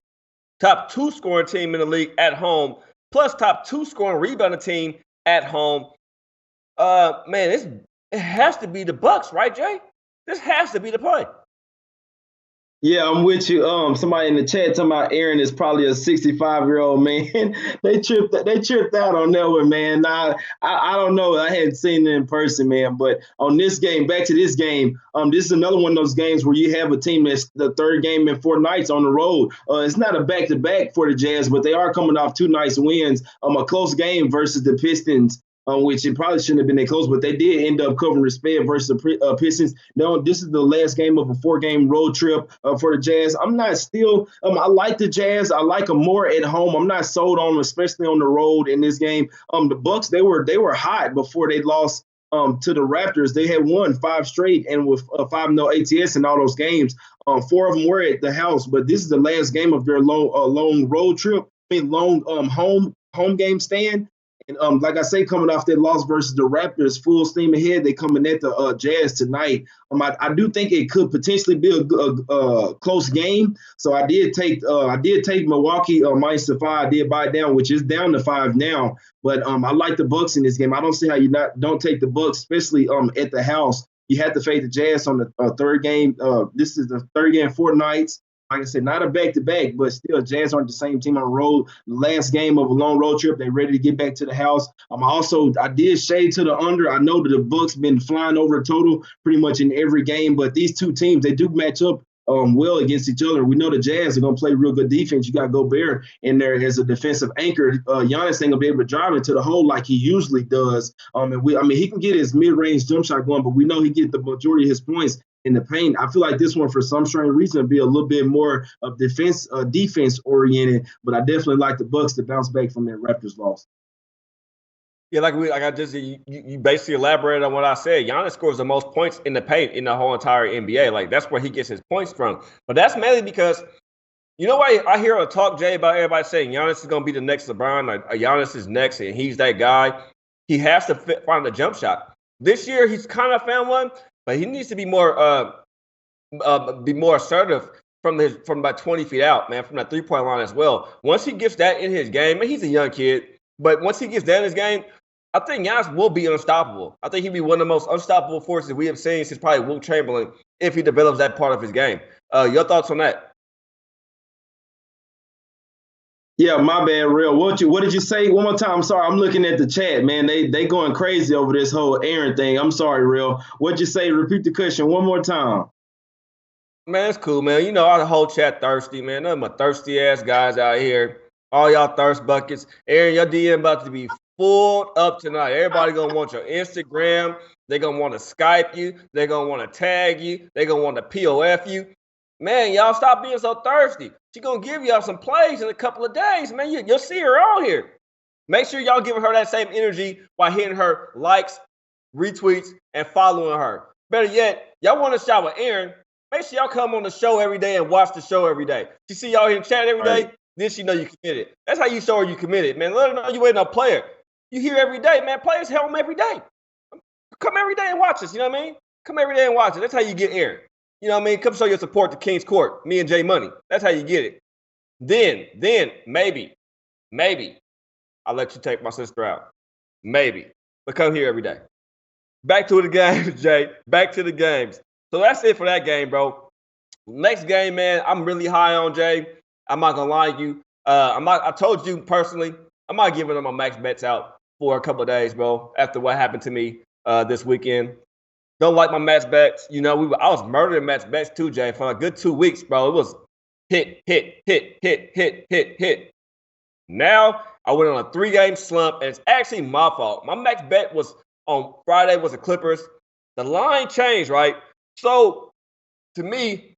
top 2 scoring team in the league at home, plus top 2 scoring rebounding team at home. Man, it has to be the Bucks, right, Jay? This has to be the play. Yeah, I'm with you. Somebody in the chat talking about Aaron is probably a 65-year-old man. They tripped out on that one, man. I don't know. I hadn't seen it in person, man. But on this game, back to this game, this is another one of those games where you have a team that's the third game in 4 nights on the road. It's not a back-to-back for the Jazz, but they are coming off 2 nice wins. A close game versus the Pistons. Which it probably shouldn't have been that close, but they did end up covering the spread versus the Pistons. Now, this is the last game of a 4-game road trip for the Jazz. I'm not still I like the Jazz. I like them more at home. I'm not sold on them, especially on the road in this game. The Bucks, they were hot before they lost to the Raptors. They had won 5 straight, and with 5-0 ATS in all those games. 4 of them were at the house, but this is the last game of their long road trip. Long home game stand. And like I say, coming off that loss versus the Raptors, full steam ahead. They coming at the Jazz tonight. I do think it could potentially be a close game. So I did take Milwaukee -5. I did buy it down, which is down to 5 now. But I like the Bucks in this game. I don't see how you don't take the Bucks, especially at the house. You have to fade the Jazz on the third game. This is the third game in 4 nights. Like I said, not a back-to-back, but still, Jazz aren't the same team on the road. The last game of a long road trip, they're ready to get back to the house. I did shade to the under. I know that the Bucks been flying over the total pretty much in every game, but these two teams, they do match up well against each other. We know the Jazz are going to play real good defense. You got Gobert in there as a defensive anchor. Giannis ain't going to be able to drive into the hole like he usually does. He can get his mid-range jump shot going, but we know he get the majority of his points in the paint. I feel like this one, for some strange reason, will be a little bit more of defense oriented. But I definitely like the Bucks to bounce back from that Raptors loss. Yeah, you basically elaborated on what I said. Giannis scores the most points in the paint in the whole entire NBA. Like, that's where he gets his points from. But that's mainly because, you know why I hear a talk, Jay, about everybody saying Giannis is going to be the next LeBron. Like, Giannis is next, and he's that guy. He has to find the jump shot. This year, he's kind of found one, but he needs to be more assertive from about 20 feet out, man, from that 3-point line as well. Once he gets that in his game, and he's a young kid, but once he gets that in his game, I think Giannis will be unstoppable. I think he'll be one of the most unstoppable forces we have seen since probably Wilt Chamberlain if he develops that part of his game. Your thoughts on that? Yeah, my bad, Real. What did you say? One more time. I'm sorry. I'm looking at the chat, man. They going crazy over this whole Aaron thing. I'm sorry, Real. What'd you say? Repeat the question one more time. Man, it's cool, man. You know, our whole chat thirsty, man. None of my thirsty-ass guys out here. All y'all thirst buckets. Aaron, your DM about to be full up tonight. Everybody gonna want your Instagram. They're gonna want to Skype you. They're gonna want to tag you. They're gonna want to POF you. Man, y'all stop being so thirsty. She gonna give y'all some plays in a couple of days, man. You'll see her on here. Make sure y'all giving her that same energy while hitting her likes, retweets, and following her. Better yet, y'all want to shout with Aaron. Make sure y'all come on the show every day and watch the show every day. She see y'all in chat every day, then she know you committed. That's how you show her you committed, man. Let her know you ain't no player. You here every day, man. Players help them every day. Come every day and watch us, you know what I mean? Come every day and watch it. That's how you get Aaron. You know what I mean? Come show your support to King's Court, me and Jay Money. That's how you get it. Then, maybe, I'll let you take my sister out. Maybe. But come here every day. Back to the games, Jay. Back to the games. So that's it for that game, bro. Next game, man, I'm really high on, Jay. I'm not going to lie to you. I told you personally, I'm not giving my max bets out for a couple of days, bro, after what happened to me this weekend. Don't like my max bets. You know, I was murdering max bets too, Jay, for a good 2 weeks, bro. It was hit. Now I went on a 3-game slump, and it's actually my fault. My max bet was on Friday was the Clippers. The line changed, right? So to me,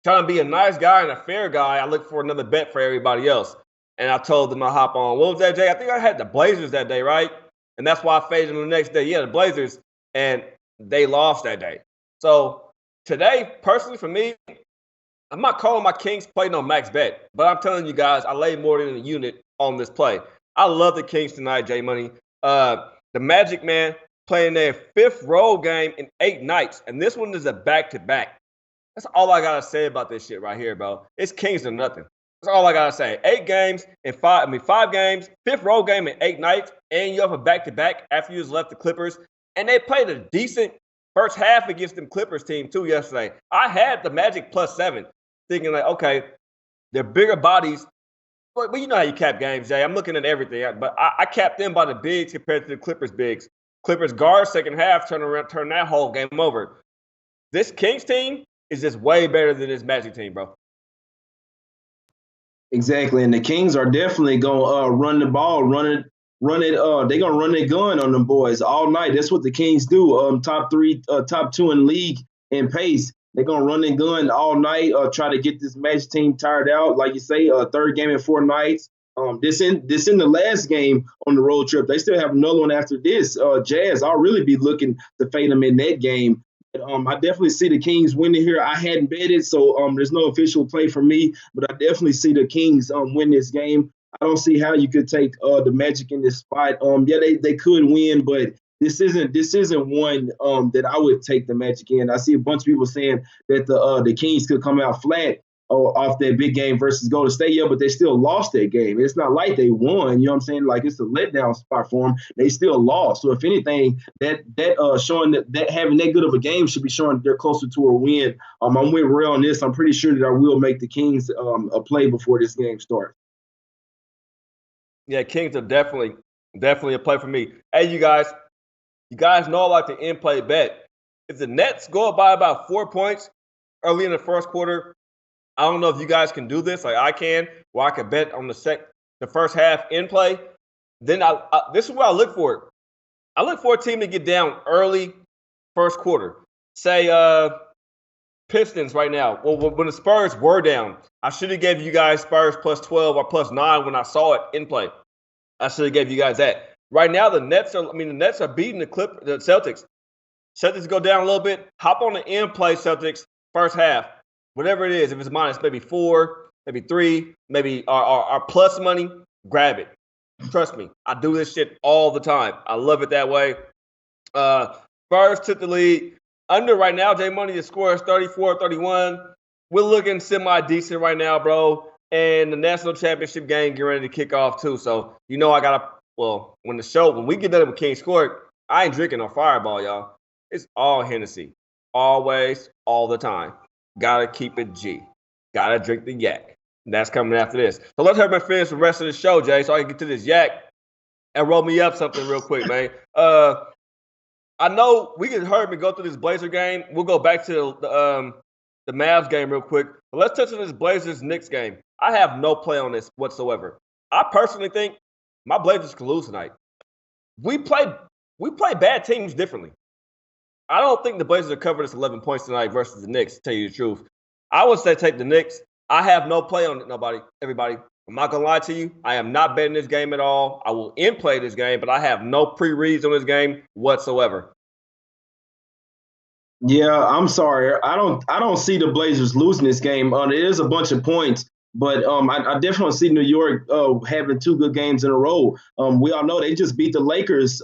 trying to be a nice guy and a fair guy, I looked for another bet for everybody else. And I told them I hop on. What was that, Jay? I think I had the Blazers that day, right? And that's why I faded them the next day. Yeah, the Blazers. And they lost that day. So today, personally for me, I'm not calling my Kings play no max bet. But I'm telling you guys, I laid more than a unit on this play. I love the Kings tonight, Jay Money. The Magic, man, playing their 5th road game in 8 nights. And this one is a back-to-back. That's all I got to say about this shit right here, bro. It's Kings or nothing. That's all I got to say. 5 games, 5th road game in 8 nights, and you have a back-to-back after you just left the Clippers. And they played a decent first half against them Clippers team, too, yesterday. I had the Magic +7, thinking like, okay, they're bigger bodies. But you know how you cap games, Jay. I'm looking at everything. But I capped them by the bigs compared to the Clippers bigs. Clippers guard second half, turn that whole game over. This Kings team is just way better than this Magic team, bro. Exactly, and the Kings are definitely gonna run the ball, run it. They're gonna run their gun on them boys all night. That's what the Kings do. Top 2 in league in pace. They're gonna run their gun all night. Try to get this Magic team tired out, like you say. 3rd game in 4 nights. This in the last game on the road trip. They still have another one after this. Jazz, I'll really be looking to fade them in that game. I definitely see the Kings winning here. I hadn't betted, so there's no official play for me, but I definitely see the Kings win this game. I don't see how you could take the Magic in this spot. Yeah, they could win, but this isn't one that I would take the Magic in. I see a bunch of people saying that the Kings could come out flat off that big game versus Golden State. Yeah, but they still lost that game. It's not like they won. You know what I'm saying? Like, it's a letdown spot for them. They still lost. So if anything, that showing that having that good of a game should be showing they're closer to a win. I'm with Ray on this. I'm pretty sure that I will make the Kings a play before this game starts. Yeah, Kings are definitely a play for me. Hey, you guys know I like the in-play bet. If the Nets go up by about 4 points early in the first quarter, I don't know if you guys can do this like I can, where I can bet on the first half in play. Then this is what I look for. I look for a team to get down early first quarter. Say Pistons right now. Well, when the Spurs were down, I should have gave you guys Spurs +12 or +9 when I saw it in play. I should have gave you guys that. Right now, the Nets are beating the Celtics. Celtics go down a little bit. Hop on the in play Celtics first half. Whatever it is, if it's minus maybe 4, maybe 3, maybe our plus money, grab it. Trust me, I do this shit all the time. I love it that way. Spurs took the lead. Under right now, J Money, the score is 34-31. We're looking semi-decent right now, bro. And the national championship game getting ready to kick off, too. So, you know, when we get done with King's Court, I ain't drinking no Fireball, y'all. It's all Hennessy. Always, all the time. Gotta keep it G. Gotta drink the yak. And that's coming after this. So let's have me finish the rest of the show, Jay, so I can get to this yak and roll me up something real quick, man. I know we can hurry me go through this Blazer game. We'll go back to the Mavs game real quick. But let's touch on this Blazers-Knicks game. I have no play on this whatsoever. I personally think my Blazers could lose tonight. We play bad teams differently. I don't think the Blazers are covering this 11 points tonight versus the Knicks, to tell you the truth. I would say take the Knicks. I have no play on everybody. I'm not going to lie to you. I am not betting this game at all. I will in-play this game, but I have no pre-reads on this game whatsoever. Yeah, I'm sorry. I don't see the Blazers losing this game. It is a bunch of points, but I definitely see New York having two good games in a row. We all know they just beat the Lakers.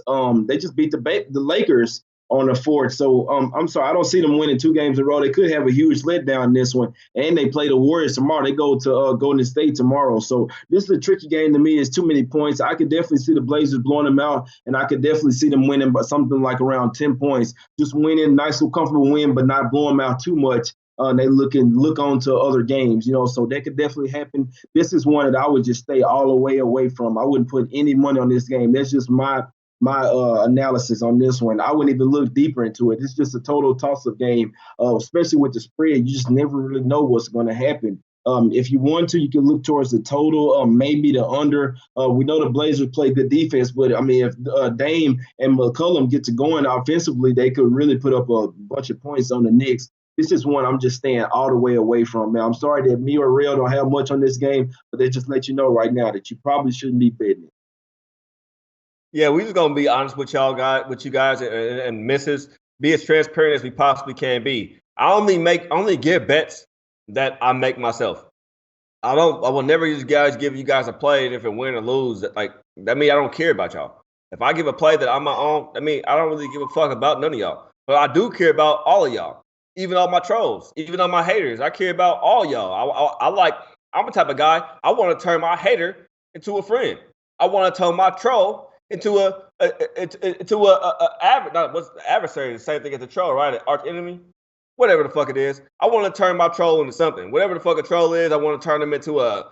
They just beat the Lakers on the fourth. So I'm sorry, I don't see them winning two games in a row. They could have a huge letdown in this one, and they play the Warriors tomorrow. They go to Golden State tomorrow. So this is a tricky game to me. It's too many points. I could definitely see the Blazers blowing them out, and I could definitely see them winning by something like around 10 points. Just winning, nice little comfortable win, but not blowing them out too much. They look on to other games, so that could definitely happen. This is one that I would just stay all the way away from. I wouldn't put any money on this game. That's just my analysis on this one. I wouldn't even look deeper into it. It's just a total toss-up game, especially with the spread. You just never really know what's going to happen. If you want to, you can look towards the total, maybe the under. We know the Blazers play good defense, but, I mean, if Dame and McCollum get to going offensively, they could really put up a bunch of points on the Knicks. This is one I'm just staying all the way away from, man. I'm sorry that me or Real don't have much on this game, but they just let you know right now that you probably shouldn't be betting it. Yeah, we just gonna be honest with you guys, and misses. Be as transparent as we possibly can be. I only give bets that I make myself. I will never give you guys a play, and if it win or lose, that means I don't care about y'all. If I give a play that I'm my own, I mean I don't really give a fuck about none of y'all. But I do care about all of y'all, even all my trolls, even all my haters. I care about all y'all. I'm the type of guy, I want to turn my hater into a friend. I want to turn my troll into adversary, the same thing as the troll, right? An arch enemy, whatever the fuck it is. I want to turn my troll into something. Whatever the fuck a troll is, I want to turn him into a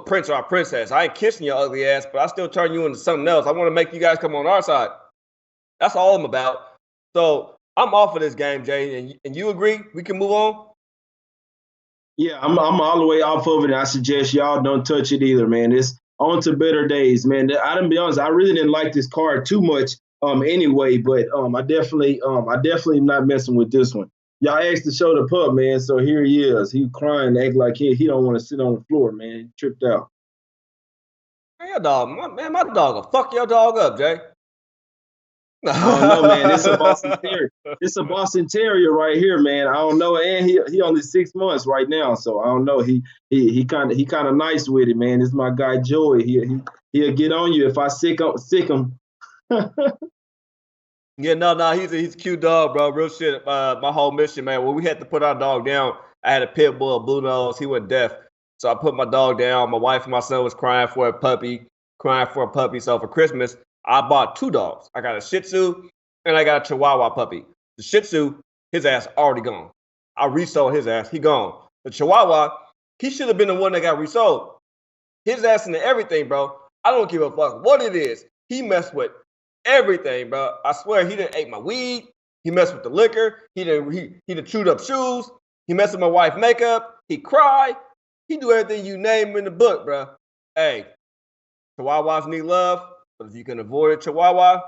prince or a princess. I ain't kissing your ugly ass, but I still turn you into something else. I want to make you guys come on our side. That's all I'm about. So I'm off of this game, Jay, and you agree? We can move on. Yeah, I'm all the way off of it, and I suggest y'all don't touch it either, man. It's on to better days, man. I didn't be honest, I really didn't like this card too much anyway, but I definitely not messing with this one. Y'all asked to show the pup, man, so here he is. He crying, act like he don't want to sit on the floor, man. He tripped out. Man, your dog, my dog will fuck your dog up, Jay. I don't know, man. It's a Boston Terrier. It's a Boston Terrier right here, man. I don't know, and he only 6 months right now, so I don't know. He kind of nice with it, man. This is my guy Joey. He'll get on you if I sick him. Yeah, no, he's a cute dog, bro. Real shit. My whole mission, man. When we had to put our dog down, I had a pit bull, blue nose. He went deaf, so I put my dog down. My wife and my son was crying for a puppy. So for Christmas, I bought 2 dogs. I got a Shih Tzu and I got a Chihuahua puppy. The Shih Tzu, his ass already gone. I resold his ass. He gone. The Chihuahua, he should have been the one that got resold. His ass into everything, bro. I don't give a fuck what it is. He messed with everything, bro. I swear he done ate my weed. He messed with the liquor. He done chewed up shoes. He messed with my wife's makeup. He cried. He do everything you name in the book, bro. Hey, Chihuahuas need love. But if you can avoid a Chihuahua,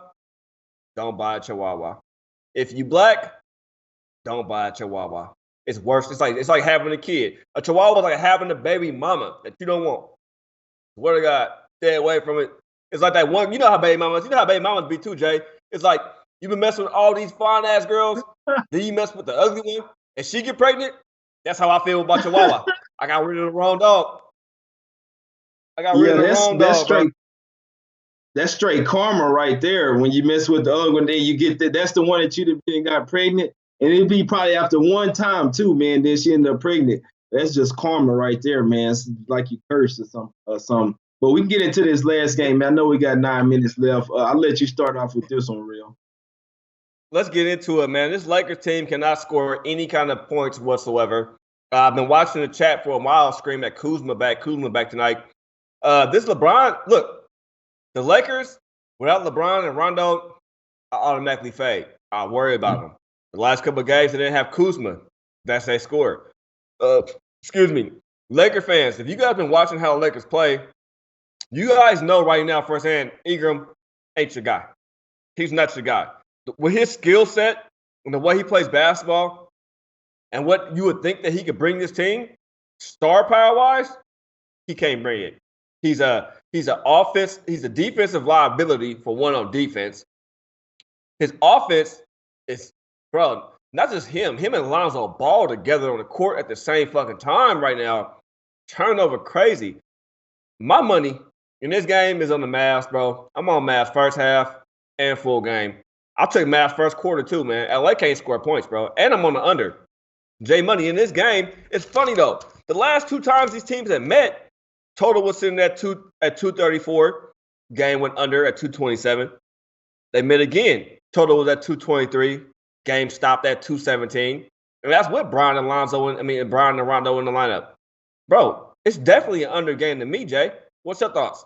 don't buy a Chihuahua. If you black, don't buy a Chihuahua. It's worse. It's like having a kid. A Chihuahua is like having a baby mama that you don't want. Swear to God, stay away from it. It's like that one. You know how baby mamas be too, Jay. It's like you've been messing with all these fine ass girls, then you mess with the ugly one, and she get pregnant. That's how I feel about Chihuahua. I got rid of the wrong dog. That's straight karma right there. When you mess with the other one, then you get that. That's the one that you got pregnant. And it'd be probably after one time too, man. Then she ended up pregnant. That's just karma right there, man. It's like you cursed or something. But we can get into this last game, man. I know we got 9 minutes left. I'll let you start off with this one, Real. Let's get into it, man. This Lakers team cannot score any kind of points whatsoever. I've been watching the chat for a while, screaming at Kuzma back tonight. This LeBron, look. The Lakers, without LeBron and Rondo, I automatically fade. I worry about them. The last couple of games, they didn't have Kuzma. That's their score. Excuse me. Laker fans, if you guys been watching how the Lakers play, You guys know right now firsthand, Ingram ain't your guy. He's not your guy. With his skill set and the way he plays basketball and what you would think that he could bring this team, star power wise, he can't bring it. He's a defensive liability for one on defense. His offense is, bro, not just him and Lonzo Ball together on the court at the same fucking time right now. Turnover crazy. My money in this game is on the Mavs, bro. I'm on Mavs first half and full game. I'll take Mavs first quarter too, man. LA can't score points, bro. And I'm on the under. J Money in this game. It's funny though. The last two times these teams have met, total was sitting at 234. Game went under at 227. They met again. Total was at 223. Game stopped at 217. And that's with Brian and Rondo in the lineup. Bro, it's definitely an under game to me, Jay. What's your thoughts?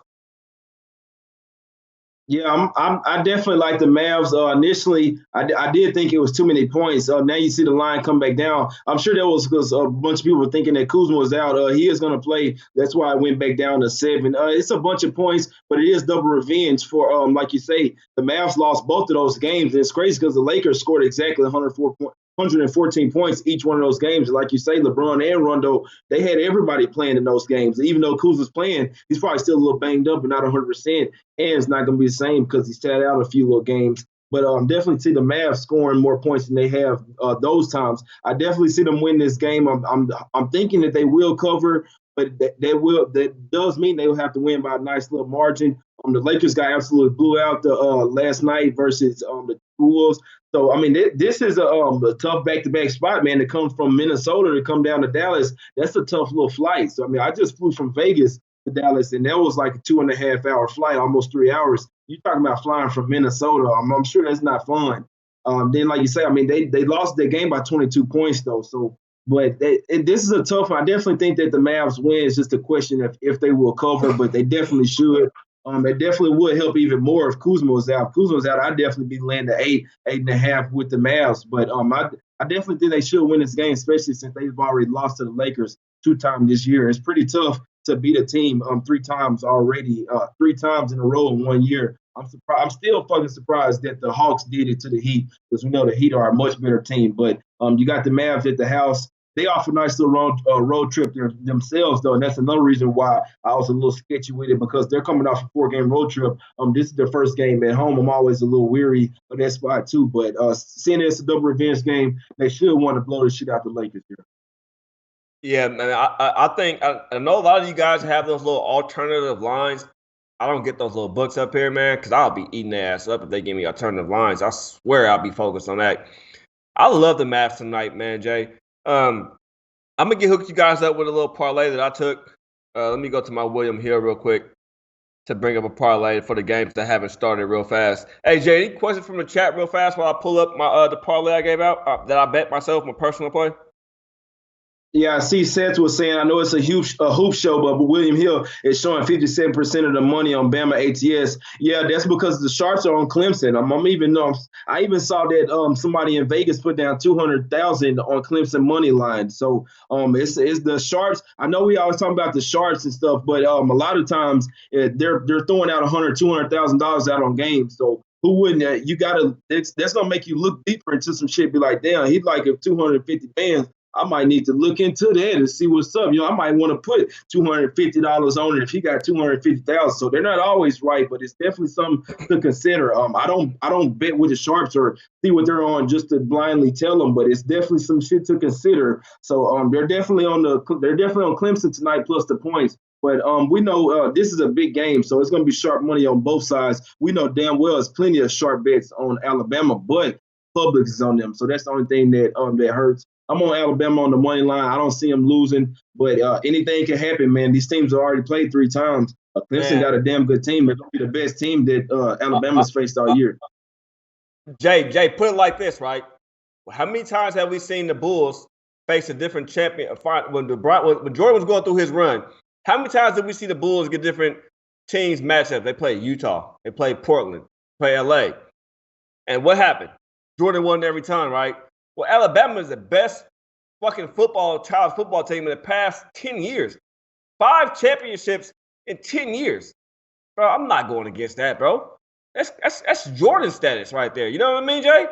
Yeah, I definitely like the Mavs. Initially, I did think it was too many points. Now you see the line come back down. I'm sure that was because a bunch of people were thinking that Kuzma was out. He is going to play. That's why I went back down to 7. It's a bunch of points, but it is double revenge for, like you say, the Mavs lost both of those games. And it's crazy because the Lakers scored exactly 114 points each one of those games. Like you say, LeBron and Rondo, they had everybody playing in those games. Even though Kuzma's playing, he's probably still a little banged up, but not 100%. And it's not going to be the same because he sat out a few little games. But definitely see the Mavs scoring more points than they have those times. I definitely see them win this game. I'm thinking that they will cover, but that does mean they will have to win by a nice little margin. The Lakers got absolutely blew out the last night versus the Wolves. So, I mean, this is a tough back-to-back spot, man, to come from Minnesota to come down to Dallas. That's a tough little flight. So, I mean, I just flew from Vegas to Dallas, and that was like a 2.5-hour flight, almost 3 hours. You're talking about flying from Minnesota. I'm sure that's not fun. Then, like you say, I mean, they lost their game by 22 points, though. So, but this is a tough one. I definitely think that the Mavs win. It's just a question if they will cover, but they definitely should. It definitely would help even more if Kuzma was out. If Kuzma was out, I'd definitely be laying the 8.5 with the Mavs. But I definitely think they should win this game, especially since they've already lost to the Lakers 2 times this year. It's pretty tough to beat a team 3 times already, 3 times in a row in 1 year. I'm still fucking surprised that the Hawks did it to the Heat because we know the Heat are a much better team. But you got the Mavs at the house. They offer a nice little road trip themselves, though, and that's another reason why I was a little sketchy with it because they're coming off a 4-game road trip. This is their first game at home. I'm always a little weary of that spot, too. But seeing it's a double revenge game, they should want to blow the shit out the Lakers here. Yeah, man, I think I know a lot of you guys have those little alternative lines. I don't get those little books up here, man, because I'll be eating their ass up if they give me alternative lines. I swear I'll be focused on that. I love the Mavs tonight, man, Jay. I'm going to hook you guys up with a little parlay that I took. Let me go to my William Hill real quick to bring up a parlay for the games that haven't started real fast. Hey, Jay, any questions from the chat real fast while I pull up my the parlay I gave out that I bet myself, my personal play? Yeah, I see Seth was saying, I know it's a hoop show, but William Hill is showing 57% of the money on Bama ATS. Yeah, that's because the Sharps are on Clemson. I even saw that somebody in Vegas put down $200,000 on Clemson money line. So it's the Sharps. I know we always talk about the Sharps and stuff, but a lot of times they're throwing out $200,000 out on games. So who wouldn't? That's gonna make you look deeper into some shit. Be like, damn, he'd like if 250 bands. I might need to look into that and see what's up. I might want to put $250 on it if he got 250,000. So they're not always right, but it's definitely something to consider. I don't bet with the Sharps or see what they're on just to blindly tell them, but it's definitely some shit to consider. So they're definitely on Clemson tonight plus the points. But we know this is a big game, so it's going to be sharp money on both sides. We know damn well there's plenty of sharp bets on Alabama, but Publix is on them. So that's the only thing that hurts. I'm on Alabama on the money line. I don't see them losing, but anything can happen, man. These teams have already played 3 times. Clemson got a damn good team. It's going to be the best team that Alabama's faced all year. Jay, put it like this, right? How many times have we seen the Bulls face a different champion? When Jordan was going through his run, how many times did we see the Bulls get different teams matchups? They played Utah. They played Portland. They played LA. And what happened? Jordan won every time, right? Well, Alabama is the best fucking college football team in the past 10 years. 5 championships in 10 years. Bro, I'm not going against that, bro. That's Jordan status right there. You know what I mean, Jay?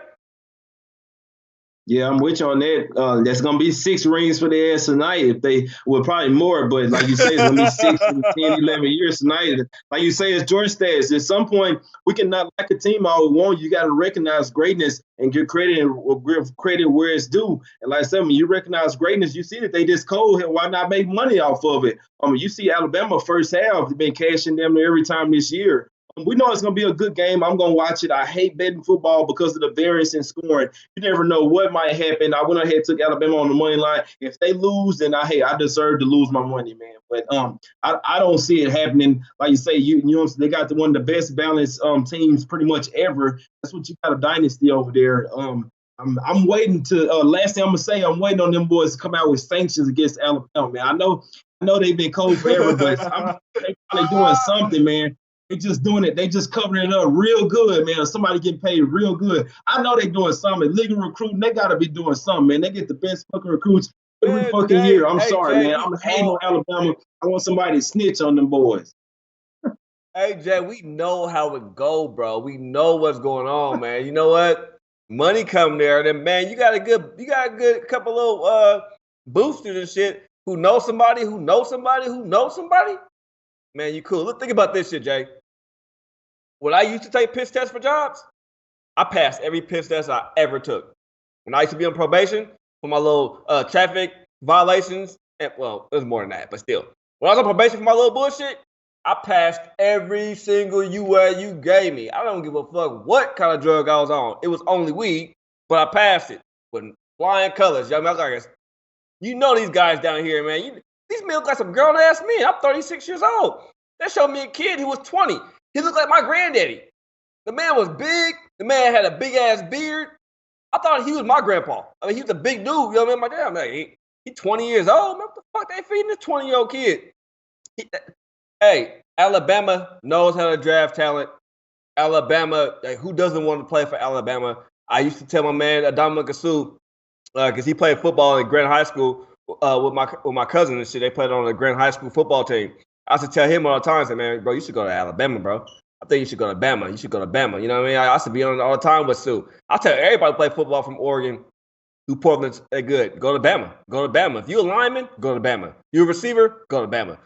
Yeah, I'm with you on that. There's gonna be 6 rings for their ass tonight. If they probably more, but like you say, it's gonna be 6 in 10, 11 years tonight. Like you say, it's Jordan status. At some point, we can not like a team all we want. You got to recognize greatness and give credit where it's due. And like I said, when you recognize greatness, you see that they just cold here. Why not make money off of it? You see Alabama first half, they've been cashing them every time this year. We know it's going to be a good game. I'm going to watch it. I hate betting football because of the variance in scoring. You never know what might happen. I went ahead and took Alabama on the money line. If they lose, then I deserve to lose my money, man. But I don't see it happening. Like you say, you know, they got one of the best balanced teams pretty much ever. That's what you got, a dynasty over there. I'm waiting to last thing I'm gonna say, I'm waiting on them boys to come out with sanctions against Alabama, man. I know they've been cold forever, but they're probably doing something, man. They just doing it. They just covering it up real good, man. Somebody getting paid real good. I know they doing something. Legal recruiting, they got to be doing something, man. They get the best fucking recruits every fucking year. I'm sorry, man. I'm hating on Alabama. I want somebody to snitch on them boys. Hey, Jay, we know how it go, bro. We know what's going on, man. You know what? Money come there, then man, you got a good couple little boosters and shit who know somebody, who knows somebody, who knows somebody. Man, you cool. Look, think about this shit, Jay. When I used to take piss tests for jobs, I passed every piss test I ever took. When I used to be on probation for my little traffic violations, and well, it was more than that, but still. When I was on probation for my little bullshit, I passed every single UA you gave me. I don't give a fuck what kind of drug I was on. It was only weed, but I passed it with flying colors. I was like, you know these guys down here, man. These men look like some grown-ass men. I'm 36 years old. They showed me a kid who was 20. He looked like my granddaddy. The man was big. The man had a big-ass beard. I thought he was my grandpa. I mean, he was a big dude. You know what I mean? My dad, I'm like, he 20 years old. Man, what the fuck they feeding this 20-year-old kid? Hey, Alabama knows how to draft talent. Alabama, who doesn't want to play for Alabama? I used to tell my man, Adama Gasu, because he played football at Grant High School with my cousin and shit. They played on the Grant High School football team. I used to tell him all the time, say, man, bro, you should go to Alabama, bro. I think you should go to Bama. You should go to Bama. You know what I mean? I used to be on it all the time with Sue. I tell everybody who play football from Oregon, who Portland's good, go to Bama. Go to Bama. If you're a lineman, go to Bama. You're a receiver, go to Bama.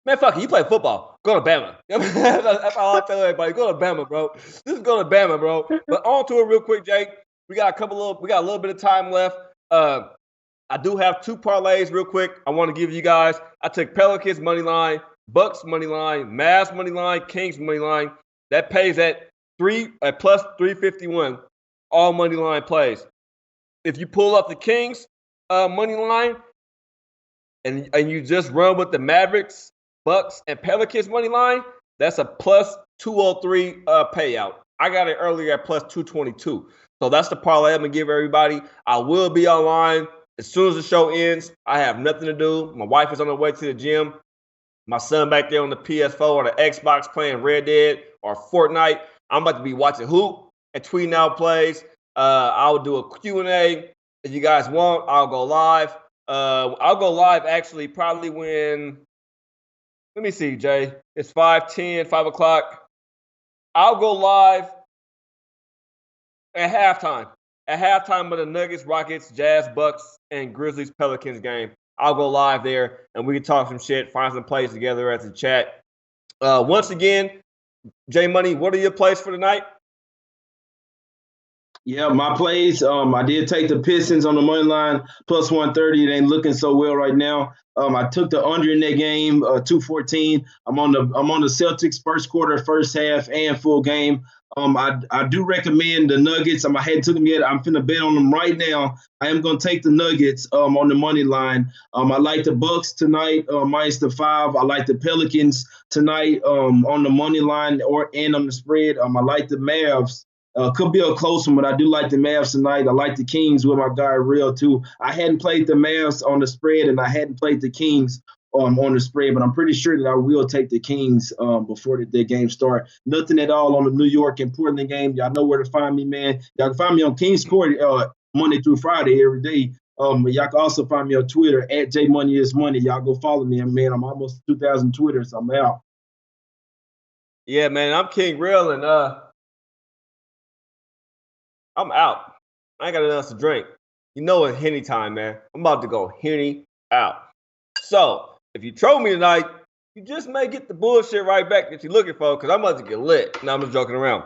Man, fuck it. You play football, go to Bama. That's all I tell everybody. Go to Bama, bro. Just go to Bama, bro. But on to it real quick, Jake. We got a little bit of time left. I do have 2 parlays real quick. I want to give you guys. I took Pelicans money line, Bucks money line, Mavs money line, Kings money line. That pays at plus 351. All money line plays. If you pull up the Kings money line and you just run with the Mavericks, Bucks, and Pelicans money line, that's a plus 203 payout. I got it earlier at plus 222. So that's the parlay I'm going to give everybody. I will be online as soon as the show ends. I have nothing to do. My wife is on her way to the gym. My son back there on the PS4 or the Xbox playing Red Dead or Fortnite. I'm about to be watching hoop and tweeting out plays. I'll do a Q&A. If you guys want, I'll go live. I'll go live actually probably when, let me see, Jay. It's 5:10, 5 o'clock. I'll go live at halftime. At halftime of the Nuggets, Rockets, Jazz, Bucks, and Grizzlies, Pelicans game. I'll go live there, and we can talk some shit, find some plays together as a chat. Once again, J Money, what are your plays for tonight? Yeah, my plays. I did take the Pistons on the money line plus 130. It ain't looking so well right now. I took the under in that game, 214. I'm on the Celtics first quarter, first half, and full game. I do recommend the Nuggets. I hadn't took them yet. I'm finna bet on them right now. I am gonna take the Nuggets on the money line. I like the Bucks tonight, minus the 5. I like the Pelicans tonight on the money line and on the spread. I like the Mavs. Could be a close one, but I do like the Mavs tonight. I like the Kings with my guy Real too. I hadn't played the Mavs on the spread, and I hadn't played the Kings on the spread, but I'm pretty sure that I will take the Kings before the game start. Nothing at all on the New York and Portland game. Y'all know where to find me, man. Y'all can find me on Kings Court Monday through Friday every day. Y'all can also find me on Twitter at JMoneyIsMoney. Y'all go follow me, man. I'm almost 2,000 Twitters. I'm out. Yeah, man, I'm King Real, and I'm out. I ain't got nothing else to drink. You know it's Henny time, man. I'm about to go Henny out. So, if you troll me tonight, you just may get the bullshit right back that you're looking for, because I'm about to get lit. No, I'm just joking around.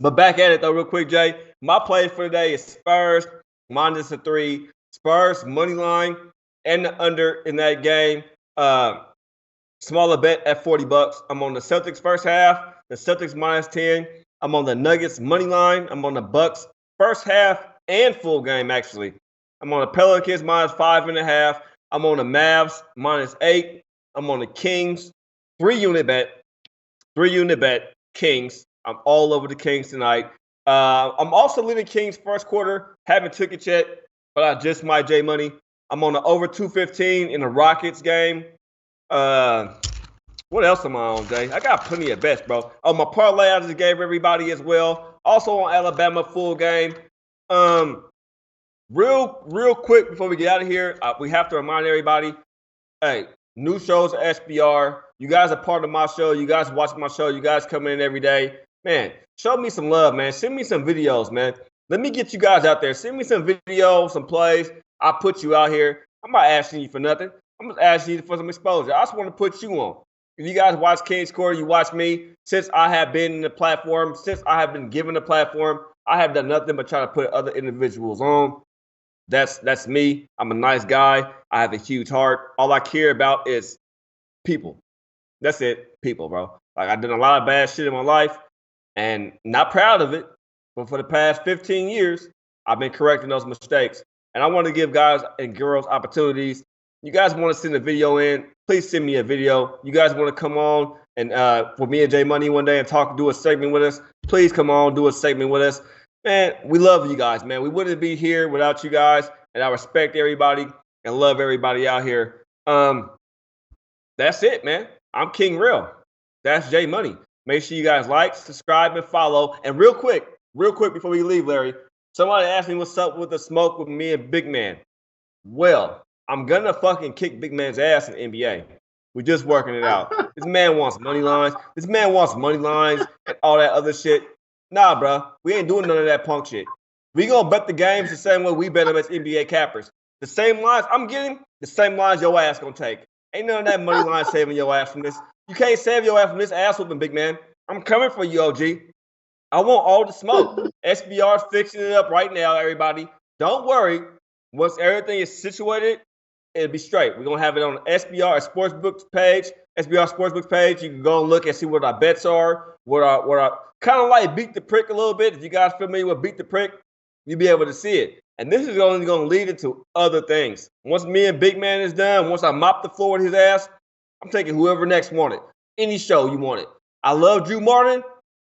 But back at it, though, real quick, Jay. My play for today is Spurs -3. Spurs money line and the under in that game. Smaller bet at $40. I'm on the Celtics first half, the Celtics -10. I'm on the Nuggets money line. I'm on the Bucks first half and full game, actually. I'm on the Pelicans -5.5. I'm on the Mavs -8. I'm on the Kings 3-unit bet. 3-unit bet, Kings. I'm all over the Kings tonight. I'm also leading Kings first quarter. Haven't took it yet, but I just might J Money. I'm on the over 215 in the Rockets game. What else am I on, Jay? I got plenty of bets, bro. Oh, my parlay I just gave everybody as well. Also on Alabama full game. Real quick before we get out of here, we have to remind everybody, hey, new shows at SBR. You guys are part of my show. You guys watch my show. You guys come in every day. Man, show me some love, man. Send me some videos, man. Let me get you guys out there. Send me some videos, some plays. I'll put you out here. I'm not asking you for nothing. I'm just asking you for some exposure. I just want to put you on. If you guys watch King's Court, you watch me. Since I have been in the platform, since I have been given the platform, I have done nothing but try to put other individuals on. That's me. I'm a nice guy. I have a huge heart. All I care about is people. That's it. People, bro. Like, I've done a lot of bad shit in my life and not proud of it. But for the past 15 years, I've been correcting those mistakes. And I want to give guys and girls opportunities. You guys want to send a video in, please send me a video. You guys want to come on and for me and J Money one day and do a segment with us, please come on, do a segment with us. Man, we love you guys, man. We wouldn't be here without you guys. And I respect everybody and love everybody out here. That's it, man. I'm King Real. That's J Money. Make sure you guys like, subscribe, and follow. And real quick before we leave, Larry, somebody asked me what's up with the smoke with me and Big Man. Well, I'm going to fucking kick Big Man's ass in the NBA. We're just working it out. This man wants money lines. This man wants money lines and all that other shit. Nah, bro. We ain't doing none of that punk shit. We going to bet the games the same way we bet them as NBA cappers. The same lines I'm getting, the same lines your ass going to take. Ain't none of that money line saving your ass from this. You can't save your ass from this ass whooping, Big Man. I'm coming for you, OG. I want all the smoke. SBR's fixing it up right now, everybody. Don't worry. Once everything is situated, it'll be straight. We're going to have it on the SBR Sportsbook page. SBR Sportsbook page. You can go and look and see what our bets are. What our kind of like beat the prick a little bit. If you guys familiar with beat the prick, you'll be able to see it. And this is only going to lead into other things. Once me and Big Man is done, once I mop the floor with his ass, I'm taking whoever next want it. Any show you want it. I love Drew Martin.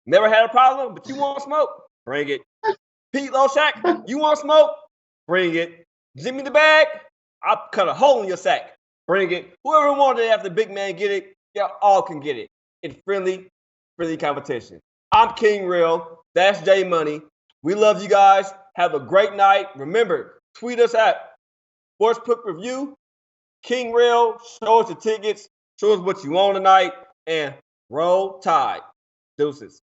Never had a problem, but you want smoke? Bring it. Pete Loshak, you want smoke? Bring it. Jimmy the Bag, I'll cut a hole in your sack. Bring it. Whoever wanted it after Big Man get it, y'all all can get it. In friendly competition. I'm King Real. That's J Money. We love you guys. Have a great night. Remember, tweet us at Sportsbook Review, King Real. Show us the tickets. Show us what you want tonight. And roll tide. Deuces.